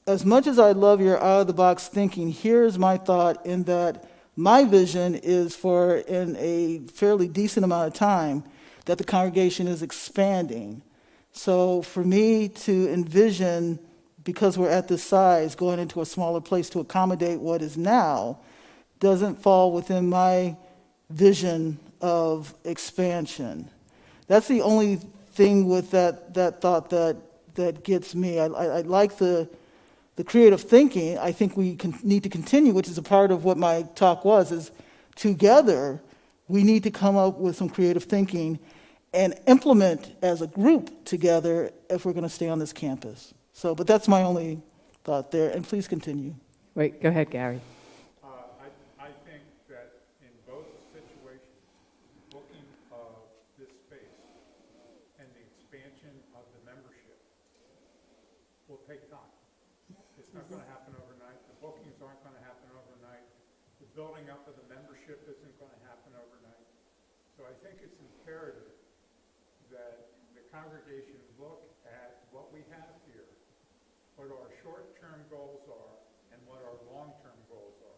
[SPEAKER 2] As much as I love your out-of-the-box thinking, here's my thought, in that my vision is for, in a fairly decent amount of time, that the congregation is expanding. So for me to envision, because we're at this size, going into a smaller place to accommodate what is now, doesn't fall within my vision of expansion. That's the only thing with that thought that gets me. I like the creative thinking. I think we need to continue, which is a part of what my talk was, is together we need to come up with some creative thinking and implement as a group together if we're going to stay on this campus. So, but that's my only thought there, and please continue.
[SPEAKER 7] Wait, go ahead, Gary.
[SPEAKER 14] I think that in both situations, booking of this space and the expansion of the membership will take time. It's not going to happen overnight. The bookings aren't going to happen overnight. The building up of the membership isn't going to happen overnight. So I think it's imperative that the congregation look at what we have here, what our short-term goals are, and what our long-term goals are.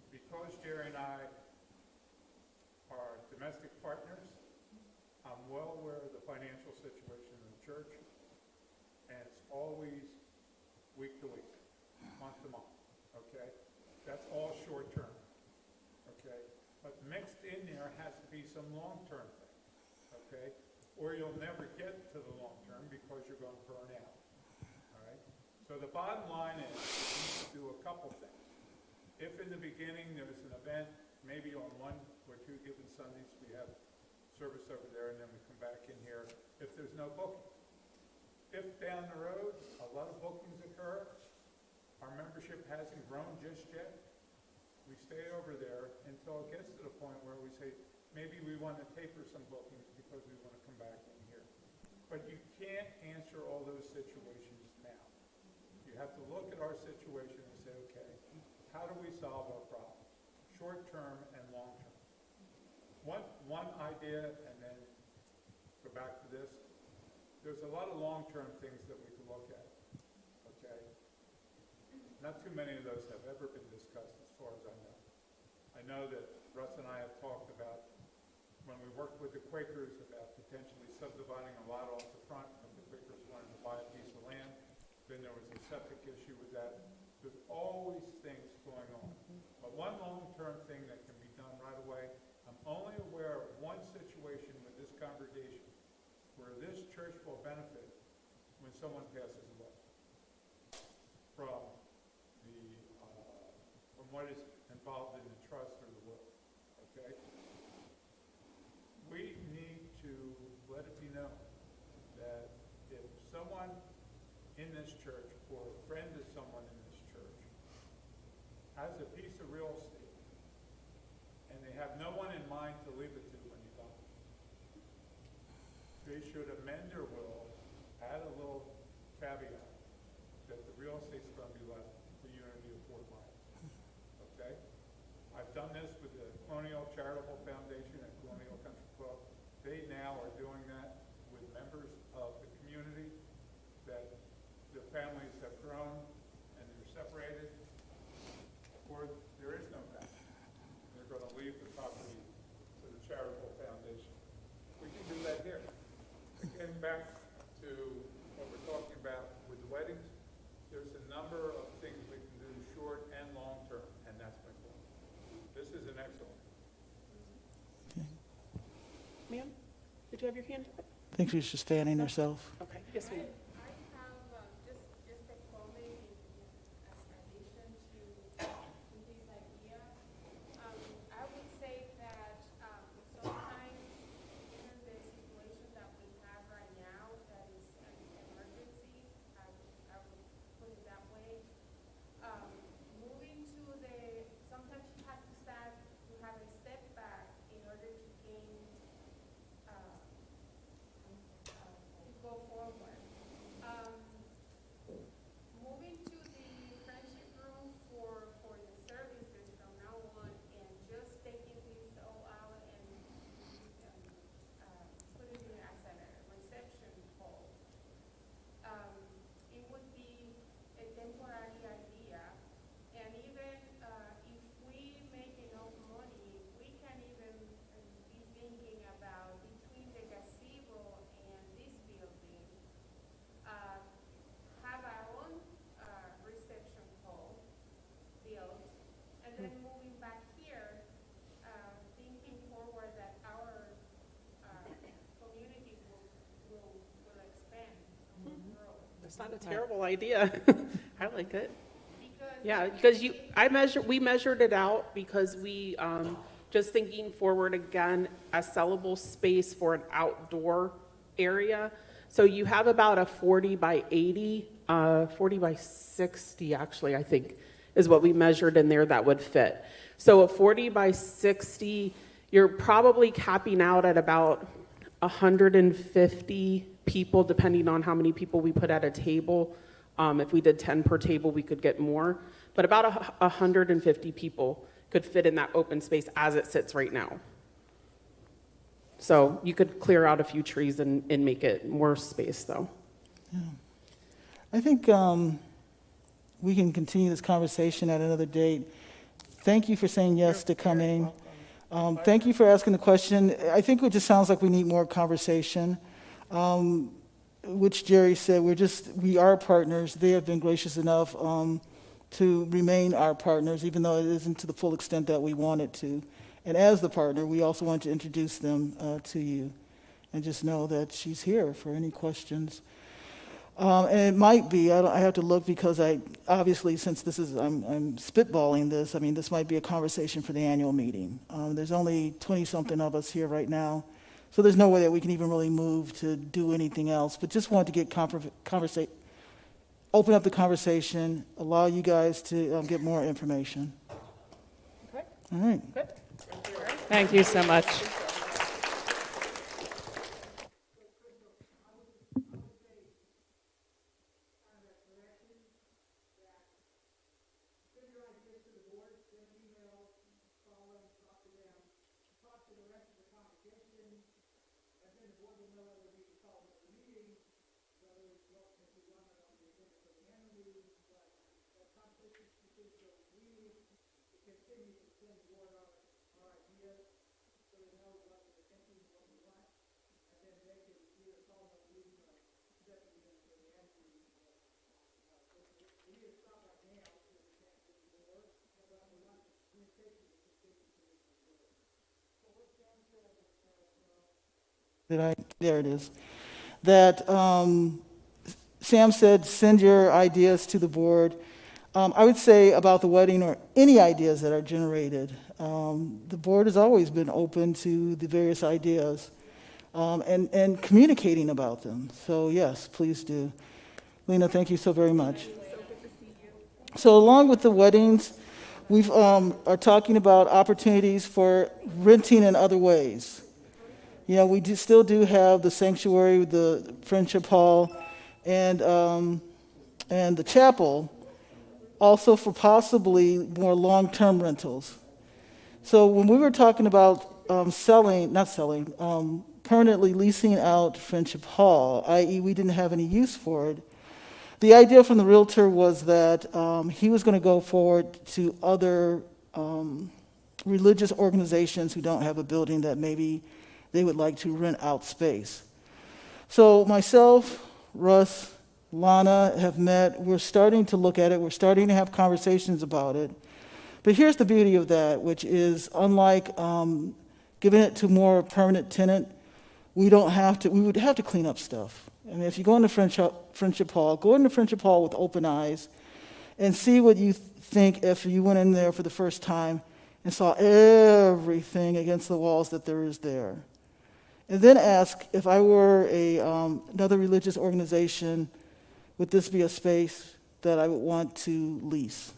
[SPEAKER 14] Because Jerry and I are domestic partners, I'm well aware of the financial situation in the church, and it's always week to week, month to month, okay? That's all short-term, okay? But mixed in there has to be some long-term things, okay? Or you'll never get to the long-term because you're going to burn out, all right? So the bottom line is, we need to do a couple things. If in the beginning there's an event, maybe on 1 or 2 given Sundays, we have service over there and then we come back in here, if there's no booking. If down the road, a lot of bookings occur, our membership hasn't grown just yet, we stay over there until it gets to the point where we say, maybe we want to taper some bookings because we want to come back in here. But you can't answer all those situations have to look at our situation and say, okay, how do we solve our problem? Short term and long term. One idea, and then go back to this. There's a lot of long-term things that we can look at, okay? Not too many of those have ever been discussed as far as I know. I know that Russ and I have talked about, when we worked with the Quakers, about potentially subdividing a lot off the front, but the Quakers wanted to buy a piece of land. Then there was a septic issue with that. There's always things going on. But one long-term thing that can be done right away, I'm only aware of one situation with this congregation where this church will benefit when someone passes away from what is involved in the trust or the will, okay? We need to let it be known that if someone in this church or a friend of someone in this church has a piece of real estate and they have no one in mind to leave it to when you die, they should amend their will, add a little caveat that the real estate's going to be left for Unity of Fort Myers. Okay? I've done this with the Colonial Charitable Foundation and Colonial Country Club. They now are doing that with members of the community that the families have grown and they're separated, or there is no family. They're going to leave the property to the charitable foundation. We can do that here. Again, back to what we're talking about with the weddings, there's a number of things we can do short and long term, and that's my point. This is an excellent.
[SPEAKER 8] Ma'am, did you have your hand up?
[SPEAKER 2] I think she's just standing herself.
[SPEAKER 8] Okay, yes, ma'am.
[SPEAKER 15] I have just a comment in addition to this idea. I would say that sometimes, given the situation that we have right now, that is an emergency, I would put it that way. Moving to sometimes you have to start to have a step back in order to gain to go forward. Moving to the friendship room for the services from now on, and just taking this all out and putting it as a reception hall, it would be a temporary idea. And even if we make enough money, we can even be thinking about between the gazebo and this building, have our own reception hall built, and then moving back here, thinking forward that our community will expand and will grow.
[SPEAKER 8] That's not a terrible idea. I like it.
[SPEAKER 15] Because
[SPEAKER 8] Yeah, because we measured it out because we, just thinking forward again, a sellable space for an outdoor area. So you have about a 40 by 80, 40 by 60 actually, I think, is what we measured in there that would fit. So a 40 by 60, you're probably capping out at about 150 people, depending on how many people we put at a table. If we did 10 per table, we could get more. But about 150 people could fit in that open space as it sits right now. So you could clear out a few trees and make it more space, though.
[SPEAKER 2] Yeah. I think we can continue this conversation at another date. Thank you for saying yes to coming. Thank you for asking the question. I think it just sounds like we need more conversation. Which Jerry said, we are partners. They have been gracious enough to remain our partners, even though it isn't to the full extent that we want it to. And as the partner, we also want to introduce them to you. And just know that she's here for any questions. And it might be, I have to look because obviously, since I'm spitballing this, I mean, this might be a conversation for the annual meeting. There's only 20-something of us here right now. So there's no way that we can even really move to do anything else. But just wanted to get open up the conversation, allow you guys to get more information.
[SPEAKER 8] Okay.
[SPEAKER 2] All right.
[SPEAKER 8] Good.
[SPEAKER 7] Thank you so much.
[SPEAKER 2] There it is. That Sam said, send your ideas to the board. I would say about the wedding or any ideas that are generated, the board has always been open to the various ideas and communicating about them. So yes, please do. Lena, thank you so very much. So along with the weddings, we are talking about opportunities for renting in other ways. You know, we still do have the sanctuary, the Friendship Hall, and the chapel, also for possibly more long-term rentals. So when we were talking about permanently leasing out Friendship Hall, i.e. we didn't have any use for it, the idea from the realtor was that he was going to go forward to other religious organizations who don't have a building that maybe they would like to rent out space. So myself, Russ, Lana have met. We're starting to look at it. We're starting to have conversations about it. But here's the beauty of that, which is unlike giving it to more permanent tenant, we would have to clean up stuff. I mean, if you go into Friendship Hall, go into Friendship Hall with open eyes and see what you think if you went in there for the first time and saw everything against the walls that there is there. And then ask, if I were another religious organization, would this be a space that I would want to lease?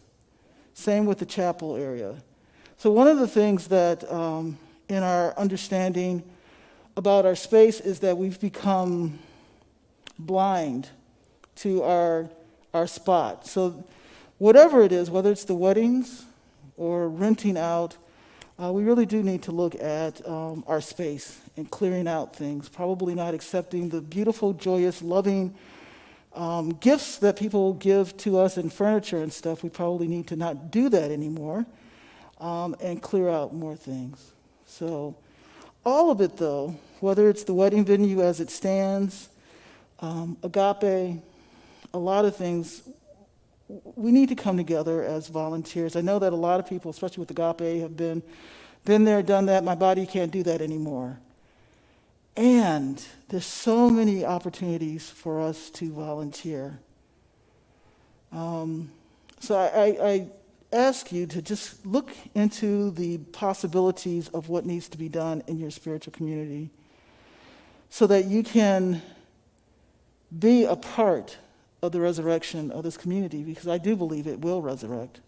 [SPEAKER 2] Same with the chapel area. So one of the things that in our understanding about our space is that we've become blind to our spot. So whatever it is, whether it's the weddings or renting out, we really do need to look at our space and clearing out things, probably not accepting the beautiful, joyous, loving gifts that people give to us in furniture and stuff. We probably need to not do that anymore and clear out more things. So all of it, though, whether it's the wedding venue as it stands, Agape, a lot of things, we need to come together as volunteers. I know that a lot of people, especially with Agape, have been there, done that. My body can't do that anymore. And there's so many opportunities for us to volunteer. So I ask you to just look into the possibilities of what needs to be done in your spiritual community so that you can be a part of the resurrection of this community, because I do believe it will resurrect.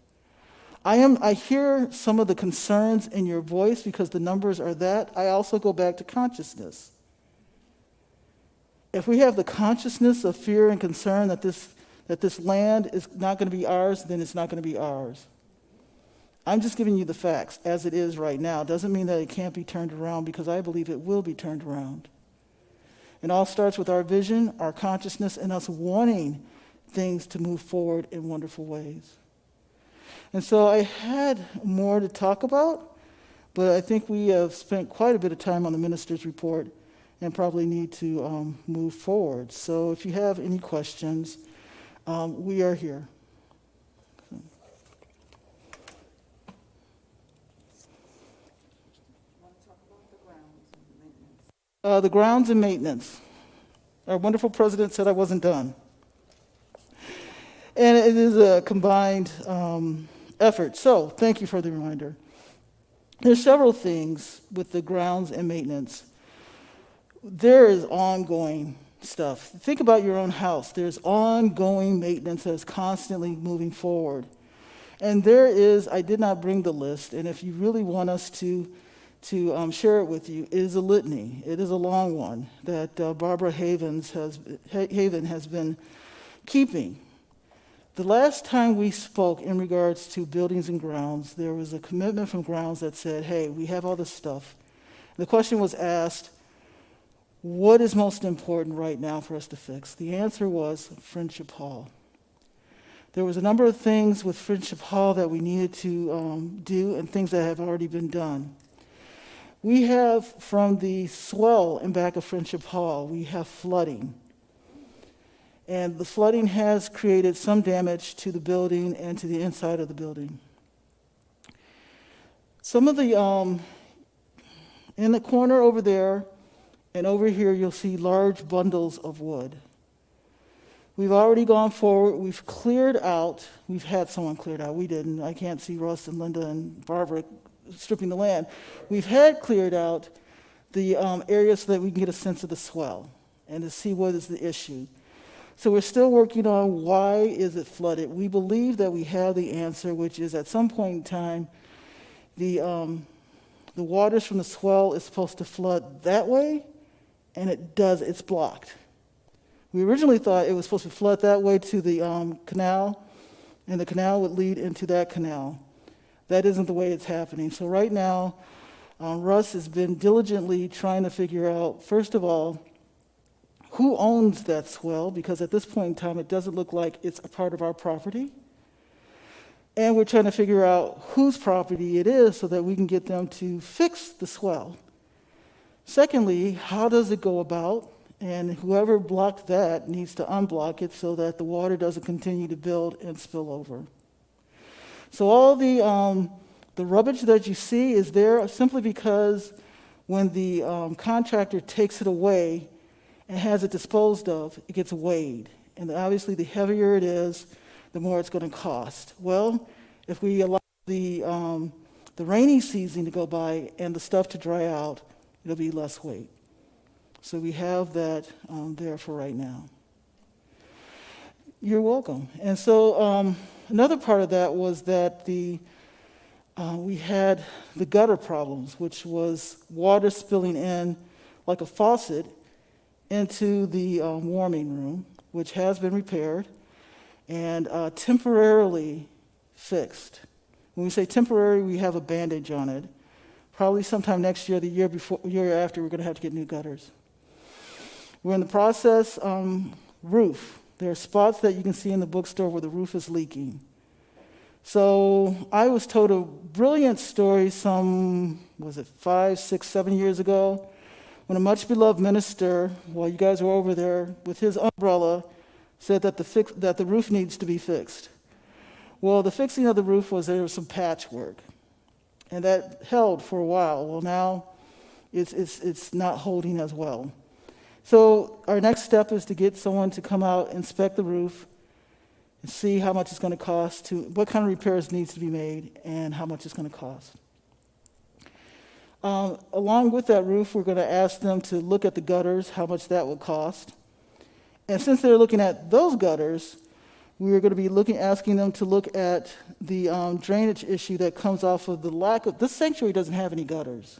[SPEAKER 2] I hear some of the concerns in your voice because the numbers are that. I also go back to consciousness. If we have the consciousness of fear and concern that this land is not going to be ours, then it's not going to be ours. I'm just giving you the facts as it is right now. Doesn't mean that it can't be turned around, because I believe it will be turned around. It all starts with our vision, our consciousness, and us wanting things to move forward in wonderful ways. And so I had more to talk about, but I think we have spent quite a bit of time on the minister's report and probably need to move forward. So if you have any questions, we are here. The grounds and maintenance. Our wonderful president said I wasn't done. And it is a combined effort. So thank you for the reminder. There's several things with the grounds and maintenance. There is ongoing stuff. Think about your own house. There's ongoing maintenance that's constantly moving forward. And there is, I did not bring the list, and if you really want us to share it with you, it is a litany. It is a long one that Barbara Haven has been keeping. The last time we spoke in regards to buildings and grounds, there was a commitment from grounds that said, hey, we have all this stuff. The question was asked, what is most important right now for us to fix? The answer was Friendship Hall. There was a number of things with Friendship Hall that we needed to do, and things that have already been done. We have, from the swell in back of Friendship Hall, we have flooding. And the flooding has created some damage to the building and to the inside of the building. Some of the, in the corner over there And over here, you'll see large bundles of wood. We've already gone forward. We've cleared out. We've had someone cleared out. We didn't. I can't see Russ and Linda and Barbara stripping the land. We've had cleared out the area so that we can get a sense of the swell and to see what is the issue. So we're still working on why is it flooded. We believe that we have the answer, which is at some point in time, the waters from the swell is supposed to flood that way, and it does. It's blocked. We originally thought it was supposed to flood that way to the canal, and the canal would lead into that canal. That isn't the way it's happening. So right now, Russ has been diligently trying to figure out, first of all, who owns that swell, because at this point in time, it doesn't look like it's a part of our property. And we're trying to figure out whose property it is so that we can get them to fix the swell. Secondly, how does it go about? And whoever blocked that needs to unblock it so that the water doesn't continue to build and spill over. So all the rubbish that you see is there simply because when the contractor takes it away and has it disposed of, it gets weighed. And obviously, the heavier it is, the more it's going to cost. Well, if we allow the rainy season to go by and the stuff to dry out, it'll be less weight. So we have that there for right now. You're welcome. And so another part of that was that we had the gutter problems, which was water spilling in like a faucet into the warming room, which has been repaired and temporarily fixed. When we say temporary, we have a bandage on it. Probably sometime next year, the year after, we're going to have to get new gutters. We're in the process, roof. There are spots that you can see in the bookstore where the roof is leaking. So I was told a brilliant story some, 5, 6, 7 years ago, when a much beloved minister, while you guys were over there, with his umbrella, said that the roof needs to be fixed. Well, the fixing of the roof was there was some patchwork, and that held for a while. Well, now it's not holding as well. So our next step is to get someone to come out, inspect the roof, and see how much it's going to cost, what kind of repairs needs to be made, and how much it's going to cost. Along with that roof, we're going to ask them to look at the gutters, how much that would cost. And since they're looking at those gutters, we are going to be asking them to look at the drainage issue that comes off of the lack of, this sanctuary doesn't have any gutters.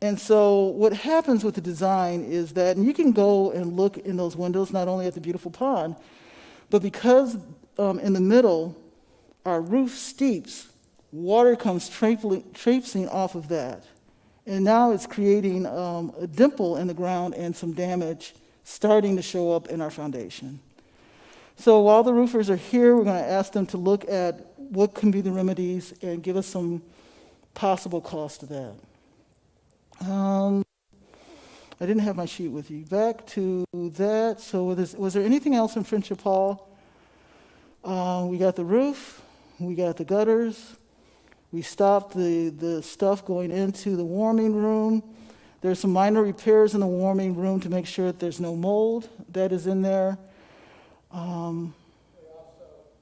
[SPEAKER 2] And so what happens with the design is that, and you can go and look in those windows, not only at the beautiful pond, but because in the middle, our roof steeps, water comes traipsing off of that. And now it's creating a dimple in the ground and some damage starting to show up in our foundation. So while the roofers are here, we're going to ask them to look at what can be the remedies and give us some possible cost to that. I didn't have my sheet with you. Back to that. So was there anything else in Friendship Hall? We got the roof. We got the gutters. We stopped the stuff going into the warming room. There's some minor repairs in the warming room to make sure that there's no mold that is in there.
[SPEAKER 11] We also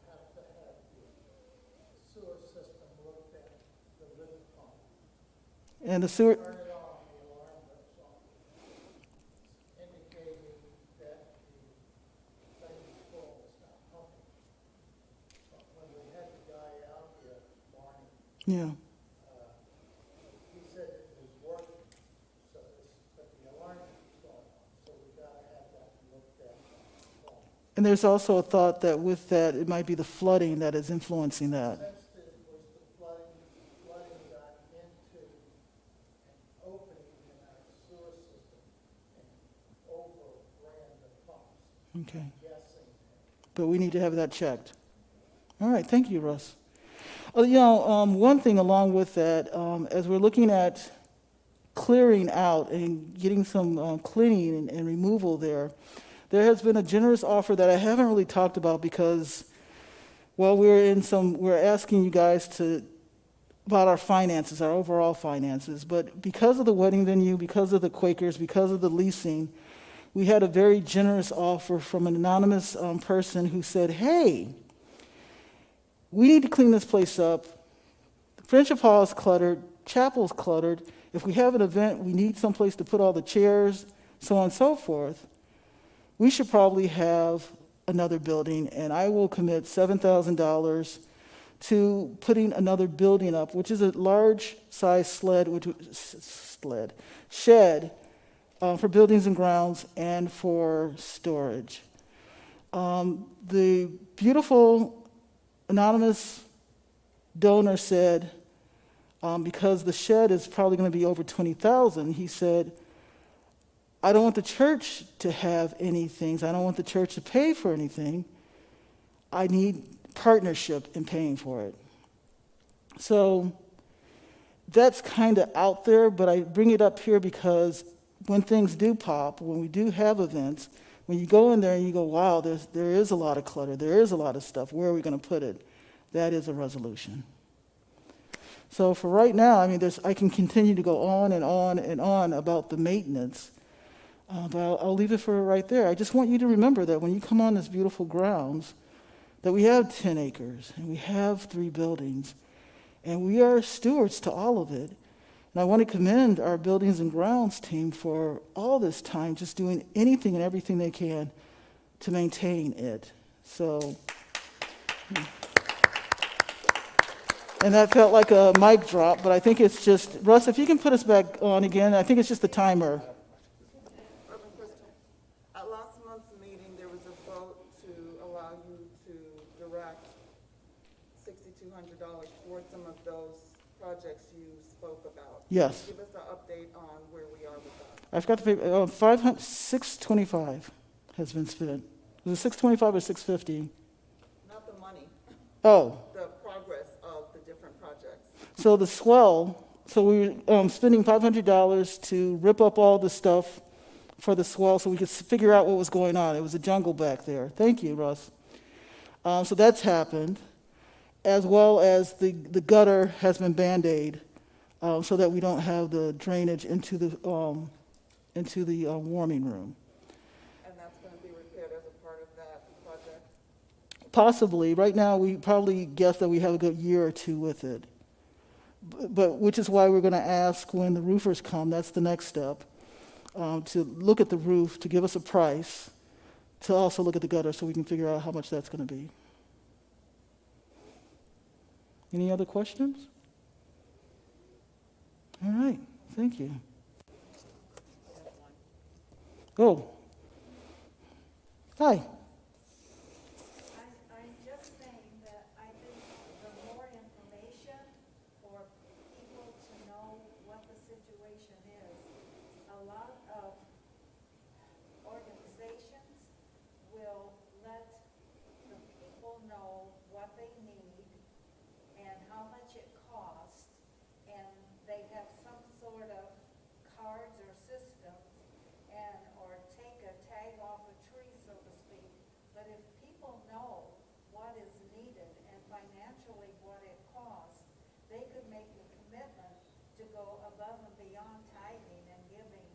[SPEAKER 11] have to have the sewer system looked at, the lift pump.
[SPEAKER 2] And the sewer.
[SPEAKER 11] Turn it on, the alarm goes on, indicating that the thing is full, it's not pumping. But when we had the guy out here, Barney,
[SPEAKER 2] Yeah.
[SPEAKER 11] he said it was working, but the alarm keeps going on, so we gotta have that looked at.
[SPEAKER 2] And there's also a thought that with that, it might be the flooding that is influencing that.
[SPEAKER 11] Since it was the flooding got into an opening in our sewer system and overran the pumps.
[SPEAKER 2] Okay.
[SPEAKER 11] I'm guessing.
[SPEAKER 2] But we need to have that checked. All right, thank you, Russ. One thing along with that, as we're looking at clearing out and getting some cleaning and removal there has been a generous offer that I haven't really talked about because, well, we're asking you guys to about our finances, our overall finances. But because of the wedding venue, because of the Quakers, because of the leasing, we had a very generous offer from an anonymous person who said, hey, we need to clean this place up. Friendship Hall is cluttered, chapel's cluttered. If we have an event, we need someplace to put all the chairs, so on and so forth. We should probably have another building, and I will commit $7,000 to putting another building up, which is a large size shed for buildings and grounds and for storage. The beautiful anonymous donor said, because the shed is probably going to be over $20,000, he said, I don't want the church to have anything. I don't want the church to pay for anything. I need partnership in paying for it. So that's kind of out there, but I bring it up here because when things do pop, when we do have events, when you go in there and you go, wow, there is a lot of clutter, there is a lot of stuff, where are we going to put it? That is a resolution. So for right now, I mean, I can continue to go on and on and on about the maintenance, but I'll leave it for right there. I just want you to remember that when you come on this beautiful grounds, that we have 10 acres, and we have 3 buildings, and we are stewards to all of it. And I want to commend our buildings and grounds team for all this time just doing anything and everything they can to maintain it. So, and that felt like a mic drop, but I think it's just, Russ, if you can put us back on again, I think it's just the timer.
[SPEAKER 1] Reverend Crystal, at last month's meeting, there was a vote to allow you to direct $6,200 towards some of those projects you spoke about.
[SPEAKER 2] Yes.
[SPEAKER 1] Give us an update on where we are with that.
[SPEAKER 2] I've got the paper, 625 has been spent. Was it 625 or 650?
[SPEAKER 1] Not the money.
[SPEAKER 2] Oh.
[SPEAKER 1] The progress of the different projects.
[SPEAKER 2] So the swell, so we were spending $500 to rip up all the stuff for the swell so we could figure out what was going on. It was a jungle back there. Thank you, Russ. So that's happened, as well as the gutter has been Band-Aid so that we don't have the drainage into the warming room.
[SPEAKER 1] And that's going to be repaired as a part of that project?
[SPEAKER 2] Possibly. Right now, we probably guess that we have a good year or 2 with it. But which is why we're going to ask when the roofers come, that's the next step, to look at the roof, to give us a price, to also look at the gutter so we can figure out how much that's going to be. Any other questions? All right, thank you. Oh. Hi.
[SPEAKER 10] I'm just saying that I think the more information for people to know what the situation is, a lot of organizations will let the people know what they need and how much it costs, and they have some sort of cards or systems, and or take a tag off a tree, so to speak. But if people know what is needed and financially what it costs, they could make a commitment to go above and beyond tithing and giving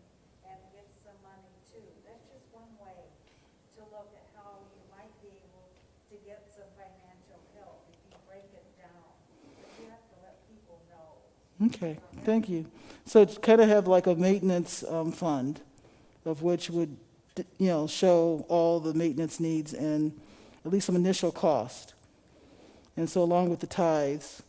[SPEAKER 10] and give some money too. That's just one way to look at how you might be able to get some financial help if you break it down. But you have to let people know.
[SPEAKER 2] Okay, thank you. So it's kind of have like a maintenance fund, of which would, show all the maintenance needs and at least some initial cost. And so along with the tithes,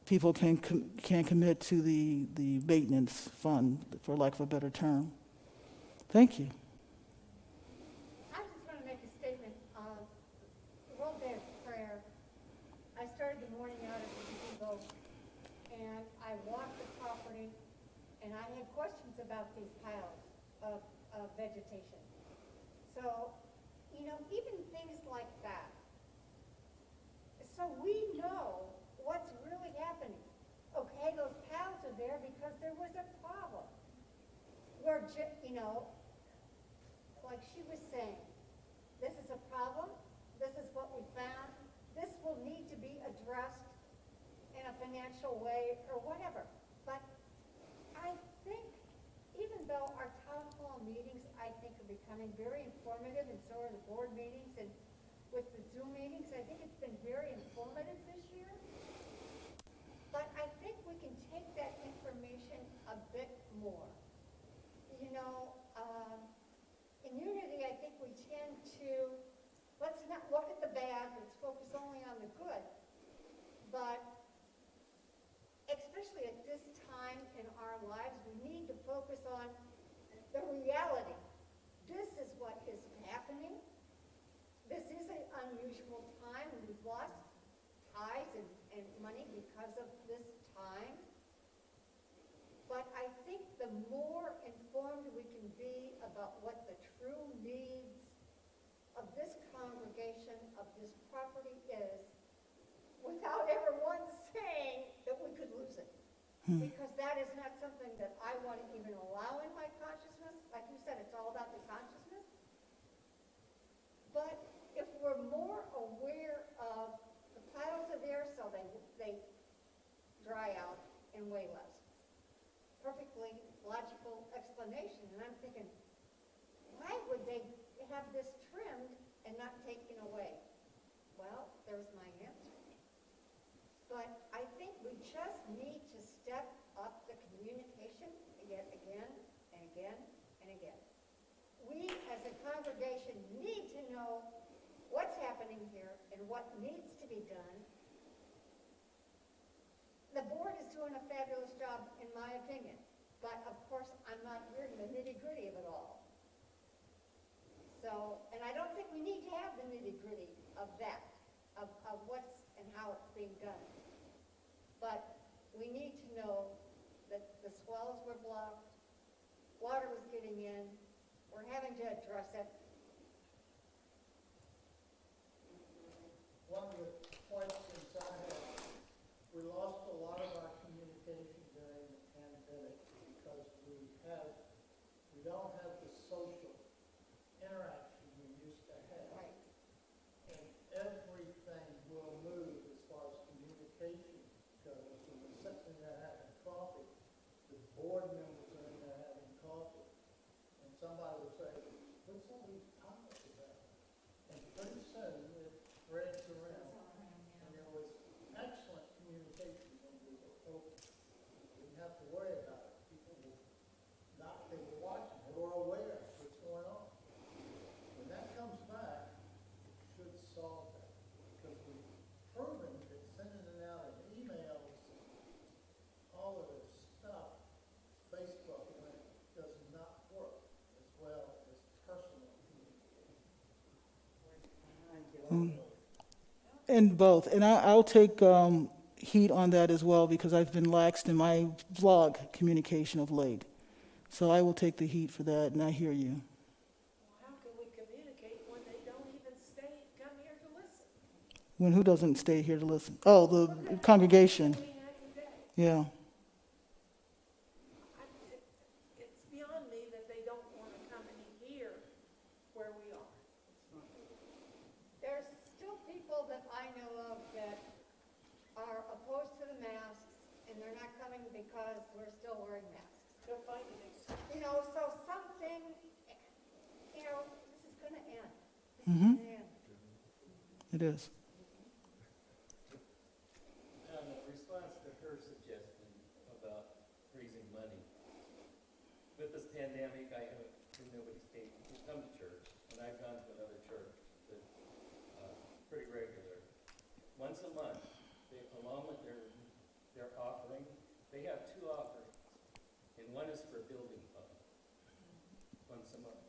[SPEAKER 2] people can commit to the maintenance fund, for lack of a better term. Thank you.
[SPEAKER 10] I just want to make a statement. The World Day of Prayer, I started the morning out at the gazebo, and I walked the property, and I had questions about these piles of vegetation. So, even things like that. So we know what's really happening. Okay, those piles are there because there was a problem. Where, like she was saying, this is a problem, this is what we found, this will need to be addressed, financial way or whatever. But I think, even though our town hall meetings, I think, are becoming very informative, and so are the board meetings, and with the Zoom meetings, I think it's been very informative this year. But I think we can take that information a bit more. You know, in Unity, I think we tend to, let's not look at the bad, let's focus only on the good. But especially at this time in our lives, we need to focus on the reality. This is what is happening. This is an unusual time, and we've lost ties and money because of this time. But I think the more informed we can be about what the true needs of this congregation, of this property is, without ever once saying that we could lose it. Because that is not something that I want to even allow in my consciousness. Like you said, it's all about the consciousness. But if we're more aware of the piles of air so they dry out and weigh less. Perfectly logical explanation. And I'm thinking, why would they have this trimmed and not taken away? Well, there's my answer. But I think we just need to step up the communication yet again and again and again. We as a congregation need to know what's happening here and what needs to be done. The board is doing a fabulous job, in my opinion. But, of course, I'm not hearing the nitty-gritty of it all. So, and I don't think we need to have the nitty-gritty of that, of what's and how it's being done. But we need to know that the swells were blocked, water was getting in, we're having to address it.
[SPEAKER 11] One of the questions I have, we lost a lot of our communication during the pandemic because we don't have the social interaction we used to have.
[SPEAKER 10] Right.
[SPEAKER 11] And everything will move as far as communication goes. When we're sitting there having coffee, the board members are in there having coffee, and somebody will say, what's all these topics about? And pretty soon it spreads around. And there was excellent communication when we were open. We didn't have to worry about it. People were not, they were watching, they were aware of what's going on. When that comes back, it should solve that. Because we've proven that sending it out in emails, all of this stuff, Facebook, does not work as well as personal communication.
[SPEAKER 2] And both. And I'll take heat on that as well because I've been laxed in my vlog communication of late. So I will take the heat for that, and I hear you.
[SPEAKER 13] Well, how can we communicate when they don't even come here to listen?
[SPEAKER 2] When who doesn't stay here to listen? Oh, the congregation. Yeah.
[SPEAKER 13] It's beyond me that they don't want to come and hear where we are.
[SPEAKER 10] There's still people that I know of that are opposed to the masks, and they're not coming because we're still wearing masks.
[SPEAKER 13] They'll find an excuse.
[SPEAKER 10] You know, so something, you know, this is going to end. This
[SPEAKER 2] Mm-hmm.
[SPEAKER 10] is going to end.
[SPEAKER 2] It is.
[SPEAKER 9] And in response to her suggestion about raising money, with this pandemic, I haven't, nobody's taken, who's come to church, and I've gone to another church that's pretty regular. Once a month, they, along with their offering, they have two offerings, and one is for building fund, once a month.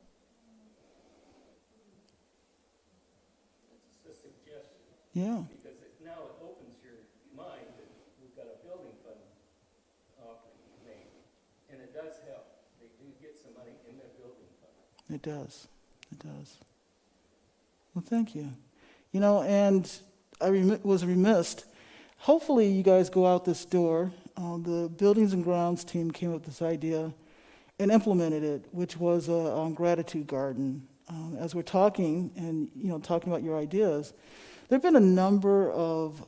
[SPEAKER 9] It's a suggestion.
[SPEAKER 2] Yeah.
[SPEAKER 9] Because now it opens your mind that we've got a building fund offering made, and it does help. They do get some money in their building fund.
[SPEAKER 2] It does. It does. Well, thank you. You know, and I was remiss. Hopefully you guys go out this door. The Buildings and Grounds team came up with this idea and implemented it, which was a gratitude garden. As we're talking and, talking about your ideas, there have been a number of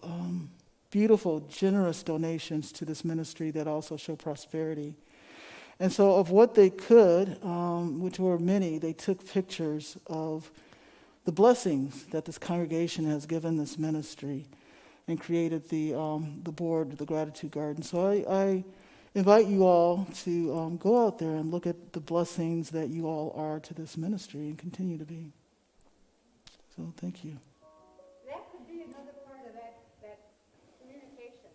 [SPEAKER 2] beautiful, generous donations to this ministry that also show prosperity. And so of what they could, which were many, they took pictures of the blessings that this congregation has given this ministry and created the board, the Gratitude Garden. So I invite you all to go out there and look at the blessings that you all are to this ministry and continue to be. So thank you.
[SPEAKER 10] That could be another part of that communication.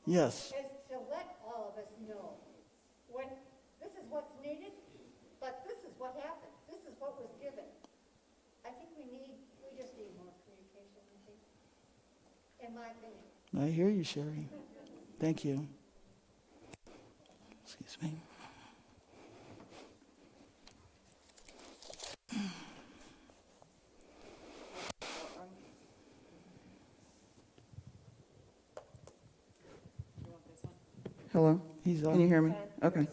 [SPEAKER 2] Yes.
[SPEAKER 10] Is to let all of us know when this is what's needed, but this is what happened. This is what was given. I think we just need more communication, I think, in my opinion.
[SPEAKER 2] I hear you, Sherry. Thank you. Excuse me.
[SPEAKER 1] Hello?
[SPEAKER 2] He's on.
[SPEAKER 1] Can you hear me? Okay.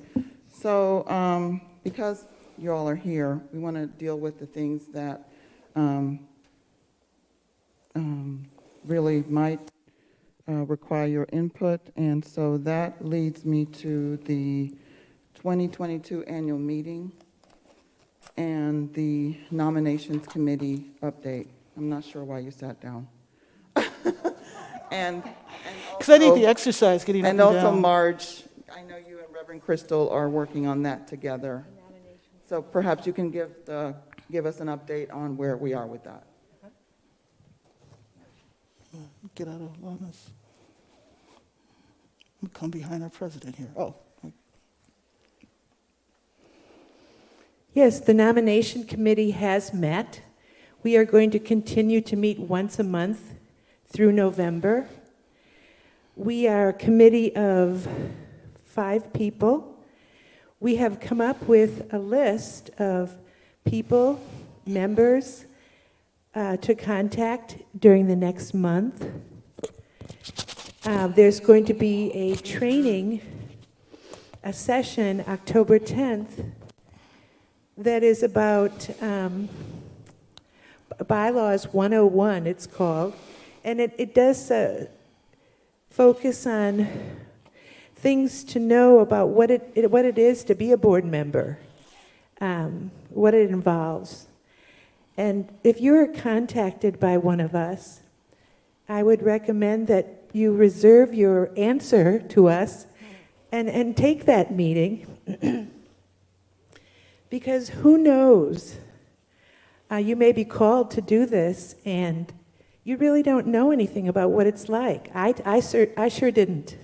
[SPEAKER 1] So because you all are here, we want to deal with the things that really might require your input. And so that leads me to the 2022 annual meeting and the nominations committee update. I'm not sure why you sat down. And
[SPEAKER 2] because I need the exercise getting up and down.
[SPEAKER 1] And also Marge, I know you and Reverend Crystal are working on that together. So perhaps you can give us an update on where we are with that.
[SPEAKER 2] Get out of Lana's. Come behind our president here. Oh.
[SPEAKER 4] Yes, the nomination committee has met. We are going to continue to meet once a month through November. We are a committee of 5 people. We have come up with a list of people, members, to contact during the next month. There's going to be a training, a session October 10th that is about Bylaws 101, it's called. And it does focus on things to know about what it is to be a board member, what it involves. And if you're contacted by one of us, I would recommend that you reserve your answer to us and take that meeting. Because who knows, you may be called to do this and you really don't know anything about what it's like. I sure didn't.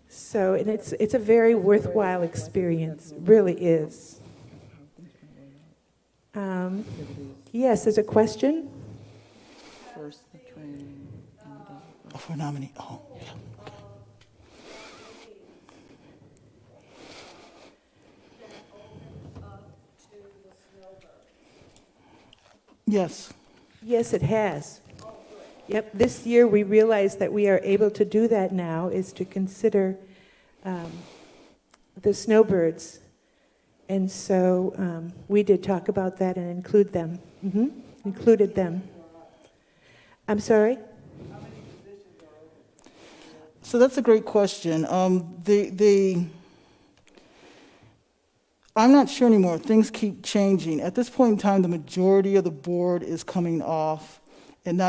[SPEAKER 4] So, and it's a very worthwhile experience, really is. Yes, there's a question?
[SPEAKER 1] First, the training.
[SPEAKER 2] For nominee. Oh, yeah. Yes.
[SPEAKER 4] Yes, it has. Yep, this year we realized that we are able to do that now, is to consider the snowbirds. And so we did talk about that and include them. Included them. I'm sorry?
[SPEAKER 2] So that's a great question. I'm not sure anymore. Things keep changing. At this point in time, the majority of the board is coming off, and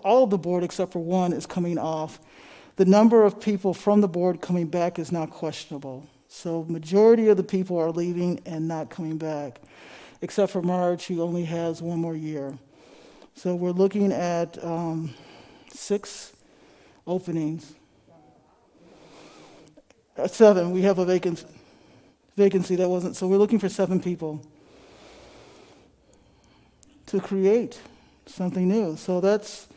[SPEAKER 2] all of the board except for one is coming off. The number of people from the board coming back is now questionable. So majority of the people are leaving and not coming back, except for Marge, who only has 1 more year. So we're looking at 6 openings. 7, we have a vacancy that wasn't, so we're looking for 7 people to create something new. So that's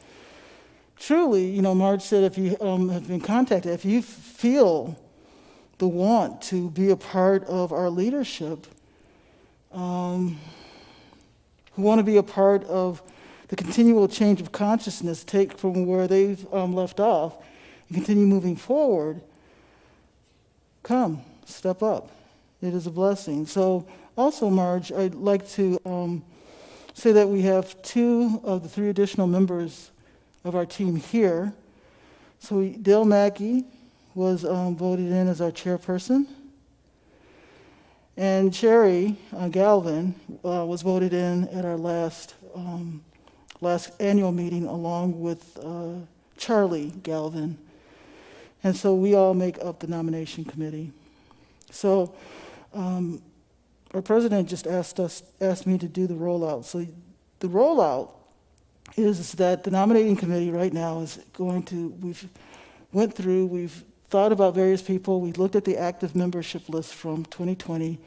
[SPEAKER 2] truly, Marge said, if you have been contacted, if you feel the want to be a part of our leadership, who want to be a part of the continual change of consciousness, take from where they've left off and continue moving forward, come, step up. It is a blessing. So also, Marge, I'd like to say that we have 2 of the 3 additional members of our team here So Dale Mackey was voted in as our chairperson. And Cherry Galvin was voted in at our last annual meeting along with Charlie Galvin. And so we all make up the nomination committee. So our president just asked me to do the rollout. So the rollout is that the nominating committee right now is we've thought about various people. We looked at the active membership list from 2020.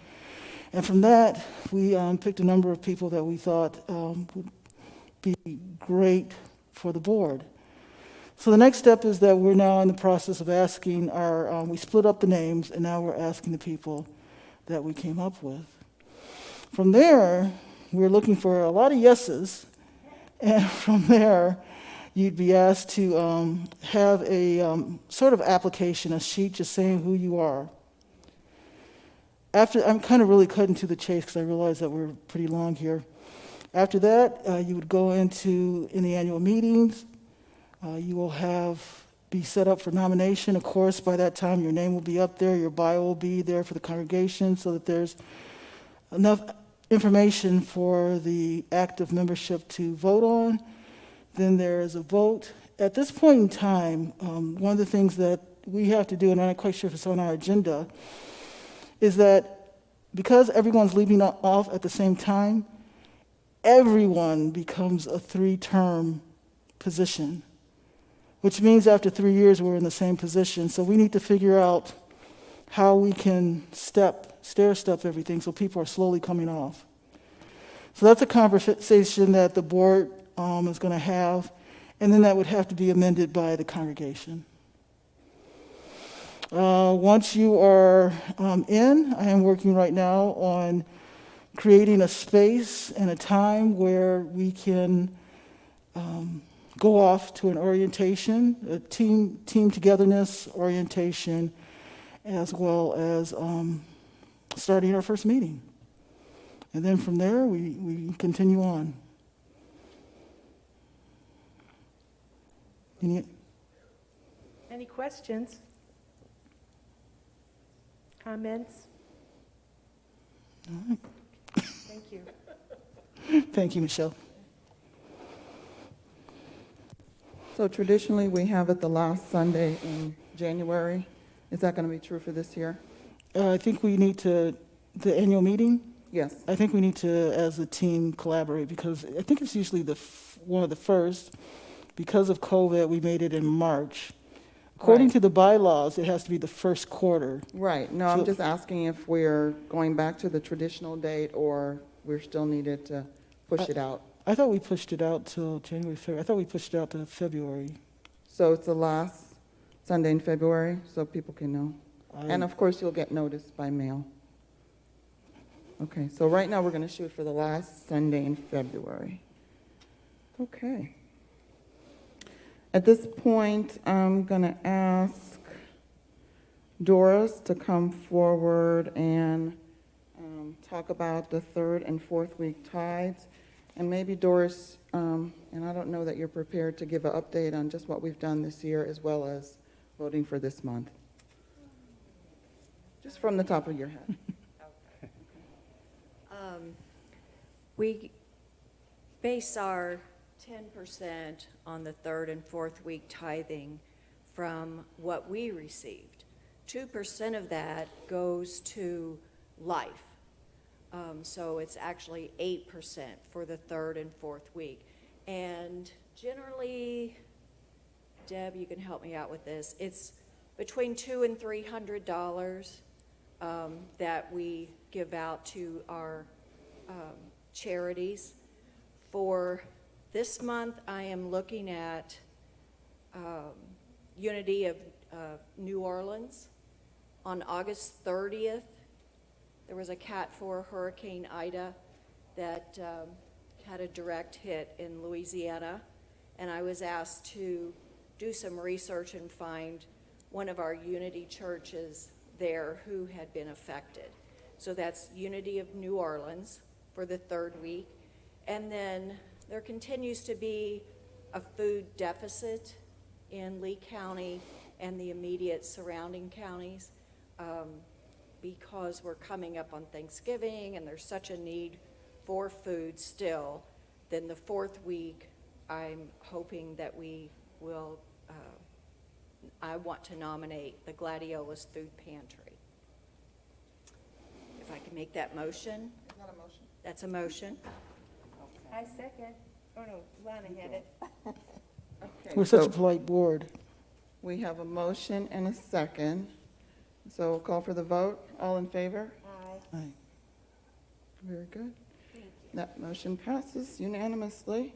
[SPEAKER 2] And from that, we picked a number of people that we thought would be great for the board. So the next step is that we're now in the process of asking we split up the names, and now we're asking the people that we came up with. From there, we're looking for a lot of yeses, and from there, you'd be asked to have a sort of application, a sheet just saying who you are. I'm kind of really cutting to the chase because I realize that we're pretty long here. After that, you would go in the annual meetings. You will be set up for nomination. Of course, by that time, your name will be up there, your bio will be there for the congregation so that there's enough information for the active membership to vote on. Then there is a vote. At this point in time, one of the things that we have to do, and I'm not quite sure if it's on our agenda, is that because everyone's leaving off at the same time, everyone becomes a 3-term position, which means after 3 years we're in the same position. So we need to figure out how we can stair-step everything so people are slowly coming off. So that's a conversation that the board is going to have, and then that would have to be amended by the congregation. Once you are in, I am working right now on creating a space and a time where we can go off to an orientation, a team togetherness orientation, as well as starting our first meeting. And then from there, we continue on.
[SPEAKER 4] Any questions? Comments?
[SPEAKER 2] All right.
[SPEAKER 4] Thank you.
[SPEAKER 2] Thank you, Michelle.
[SPEAKER 1] So traditionally, we have it the last Sunday in January. Is that going to be true for this year?
[SPEAKER 2] I think we need the annual meeting?
[SPEAKER 1] Yes.
[SPEAKER 2] I think we need to, as a team, collaborate because I think it's usually one of the first. Because of COVID, we made it in March. According to the bylaws, it has to be the first quarter.
[SPEAKER 1] Right. No, I'm just asking if we're going back to the traditional date or we're still needed to push it out.
[SPEAKER 2] I thought we pushed it out till January, February. I thought we pushed it out to February.
[SPEAKER 1] So it's the last Sunday in February, so people can know. And of course, you'll get notice by mail. Okay, so right now we're going to shoot for the last Sunday in February. Okay. At this point, I'm going to ask Doris to come forward and talk about the 3rd and 4th week tithes. And maybe Doris, and I don't know that you're prepared to give an update on just what we've done this year as well as voting for this month. Just from the top of your head.
[SPEAKER 3] We base our 10% on the 3rd and 4th week tithing from what we received. 2% of that goes to life. So it's actually 8% for the 3rd and 4th week. And generally, Deb, you can help me out with this, it's between $200 and $300 that we give out to our charities. For this month, I am looking at Unity of New Orleans. On August 30th, there was a Cat 4 Hurricane Ida that had a direct hit in Louisiana, and I was asked to do some research and find one of our Unity churches there who had been affected. So that's Unity of New Orleans for the 3rd week. And then there continues to be a food deficit in Lee County and the immediate surrounding counties, because we're coming up on Thanksgiving and there's such a need for food still. Then the fourth week, I'm hoping that we will, I want to nominate the Gladiolus Food Pantry. If I can make that motion.
[SPEAKER 1] Is that a motion?
[SPEAKER 3] That's a motion.
[SPEAKER 4] I second. Oh, no, Lana had it.
[SPEAKER 1] Okay,
[SPEAKER 2] We're such
[SPEAKER 1] so
[SPEAKER 2] a polite board.
[SPEAKER 1] we have a motion and a second. So call for the vote. All in favor?
[SPEAKER 4] Aye.
[SPEAKER 2] Aye.
[SPEAKER 1] Very good. That motion passes unanimously.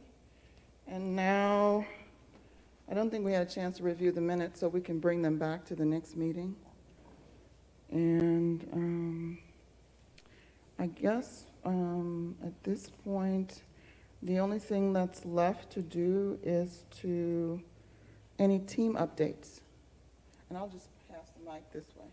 [SPEAKER 1] And now, I don't think we had a chance to review the minutes, so we can bring them back to the next meeting. And I guess at this point, the only thing that's left to do is to any team updates. And I'll just pass the mic this way.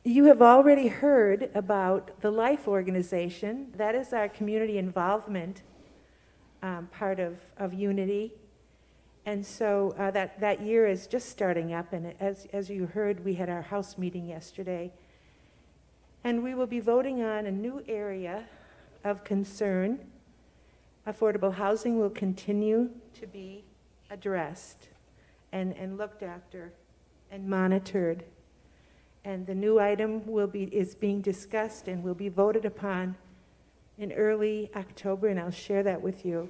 [SPEAKER 4] You have already heard about the Life organization. That is our community involvement part of Unity. And so that year is just starting up. And as you heard, we had our house meeting yesterday. And we will be voting on a new area of concern. Affordable housing will continue to be addressed and looked after and monitored. And the new item is being discussed and will be voted upon in early October, and I'll share that with you.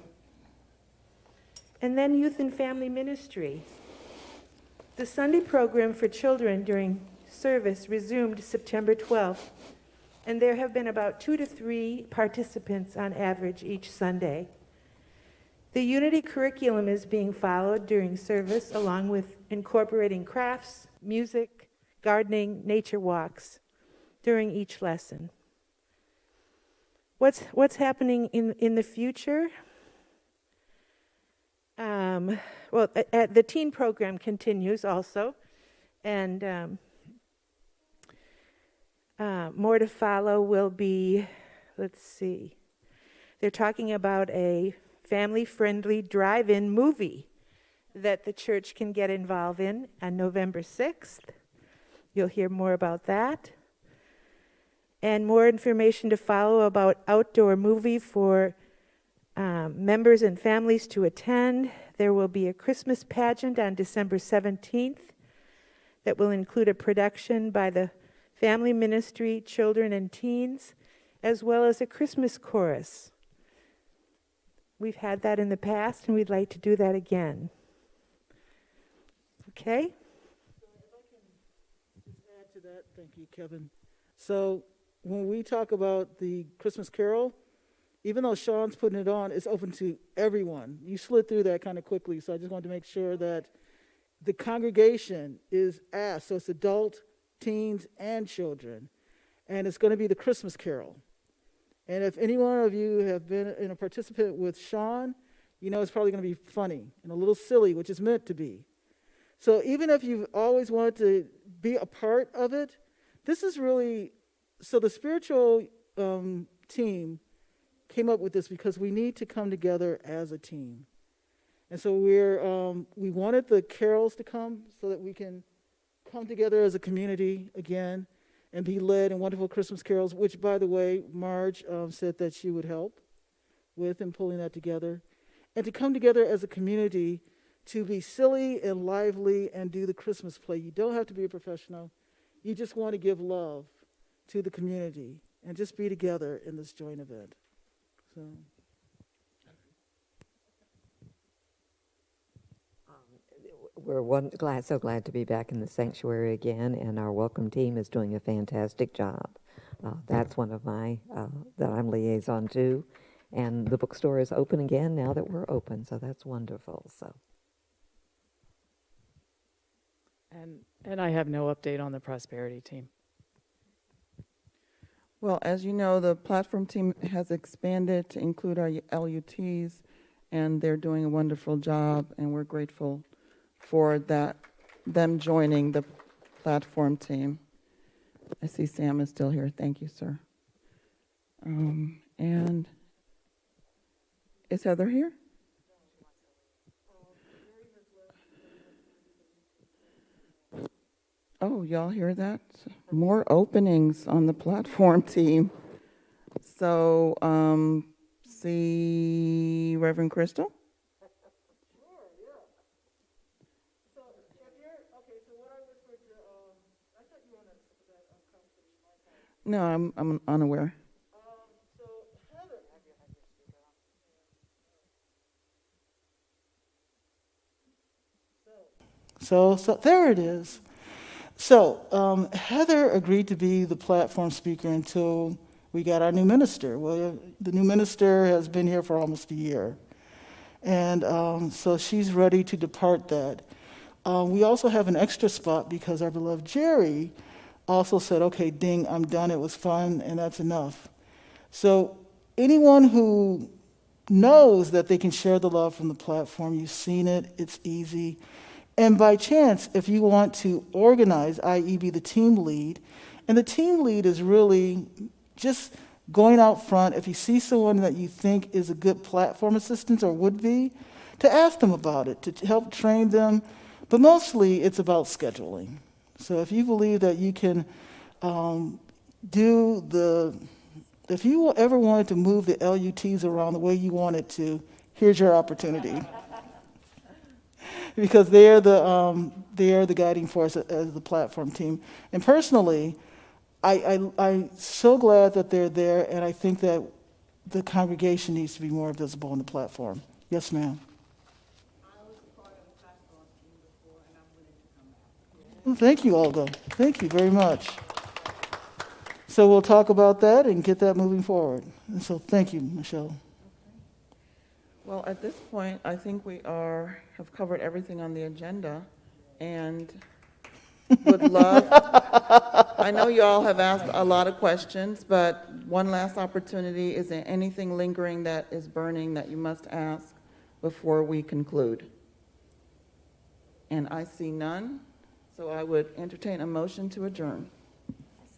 [SPEAKER 4] And then youth and family ministry. The Sunday program for children during service resumed September 12th, and there have been about 2 to 3 participants on average each Sunday. The Unity curriculum is being followed during service, along with incorporating crafts, music, gardening, nature walks during each lesson. What's happening in the future? The teen program continues also, and more to follow will be, let's see, they're talking about a family-friendly drive-in movie that the church can get involved in on November 6th. You'll hear more about that. And more information to follow about outdoor movie for members and families to attend. There will be a Christmas pageant on December 17th that will include a production by the Family Ministry, Children and Teens, as well as a Christmas chorus. We've had that in the past, and we'd like to do that again. Okay?
[SPEAKER 2] Add to that, thank you, Kevin. So when we talk about the Christmas Carol, even though Sean's putting it on, it's open to everyone. You slid through that kind of quickly, so I just wanted to make sure that the congregation is asked. So it's adult, teens, and children. And it's going to be the Christmas Carol. And if any one of you have been a participant with Sean, you know it's probably going to be funny and a little silly, which is meant to be. So even if you've always wanted to be a part of it, this is really, so the spiritual team came up with this because we need to come together as a team. And so we wanted the carols to come so that we can come together as a community again and be led in wonderful Christmas carols, which, by the way, Marge said that she would help with in pulling that together. And to come together as a community to be silly and lively and do the Christmas play. You don't have to be a professional. You just want to give love to the community and just be together in this joint event. So.
[SPEAKER 6] We're so glad to be back in the sanctuary again, and our welcome team is doing a fantastic job. That's one of my, that I'm liaison to, and the bookstore is open again now that we're open, so that's wonderful. So.
[SPEAKER 7] And I have no update on the prosperity team.
[SPEAKER 1] Well, as you know, the platform team has expanded to include our LUTs, and they're doing a wonderful job, and we're grateful for them joining the platform team. I see Sam is still here. Thank you, sir. And is Heather here? Oh, y'all hear that? More openings on the platform team. So, see Reverend Crystal? No, I'm unaware.
[SPEAKER 2] So there it is. So Heather agreed to be the platform speaker until we got our new minister. Well, the new minister has been here for almost a year. And so she's ready to depart that. We also have an extra spot because our beloved Jerry also said, okay, ding, I'm done. It was fun, and that's enough. So anyone who knows that they can share the love from the platform, you've seen it, it's easy. And by chance, if you want to organize, i.e. be the team lead, and the team lead is really just going out front, if you see someone that you think is a good platform assistant or would be, to ask them about it, to help train them. But mostly it's about scheduling. So if you believe that you can if you ever wanted to move the LUTs around the way you wanted to, here's your opportunity. Because they are the guiding force as the platform team. And personally, I'm so glad that they're there, and I think that the congregation needs to be more visible on the platform. Yes, ma'am. Well, thank you, Olga. Thank you very much. So we'll talk about that and get that moving forward. And so thank you, Michelle.
[SPEAKER 1] Well, at this point, I think we have covered everything on the agenda, and would love, I know you all have asked a lot of questions, but one last opportunity. Is there anything lingering that is burning that you must ask before we conclude? And I see none, so I would entertain a motion to adjourn.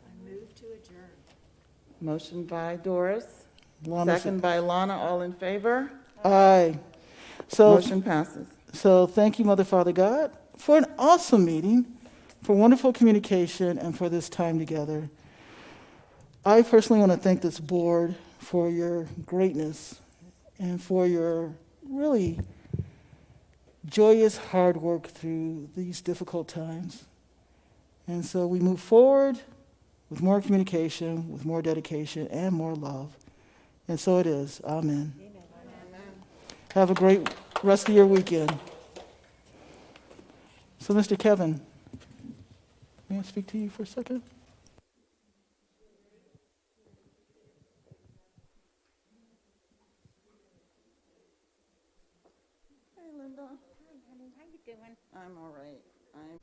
[SPEAKER 3] I move to adjourn.
[SPEAKER 1] Motion by Doris,
[SPEAKER 2] Lana,
[SPEAKER 1] second by Lana, all in favor?
[SPEAKER 2] aye. So,
[SPEAKER 1] Motion passes.
[SPEAKER 2] so thank you, Mother, Father, God, for an awesome meeting, for wonderful communication, and for this time together. I personally want to thank this board for your greatness and for your really joyous hard work through these difficult times. And so we move forward with more communication, with more dedication, and more love. And so it is. Amen.
[SPEAKER 1] Amen.
[SPEAKER 2] Have a great rest of your weekend. So, Mr. Kevin, may I speak to you for a second?
[SPEAKER 1] Hey, Linda.
[SPEAKER 10] Hi, honey. How you doing?
[SPEAKER 1] I'm all right.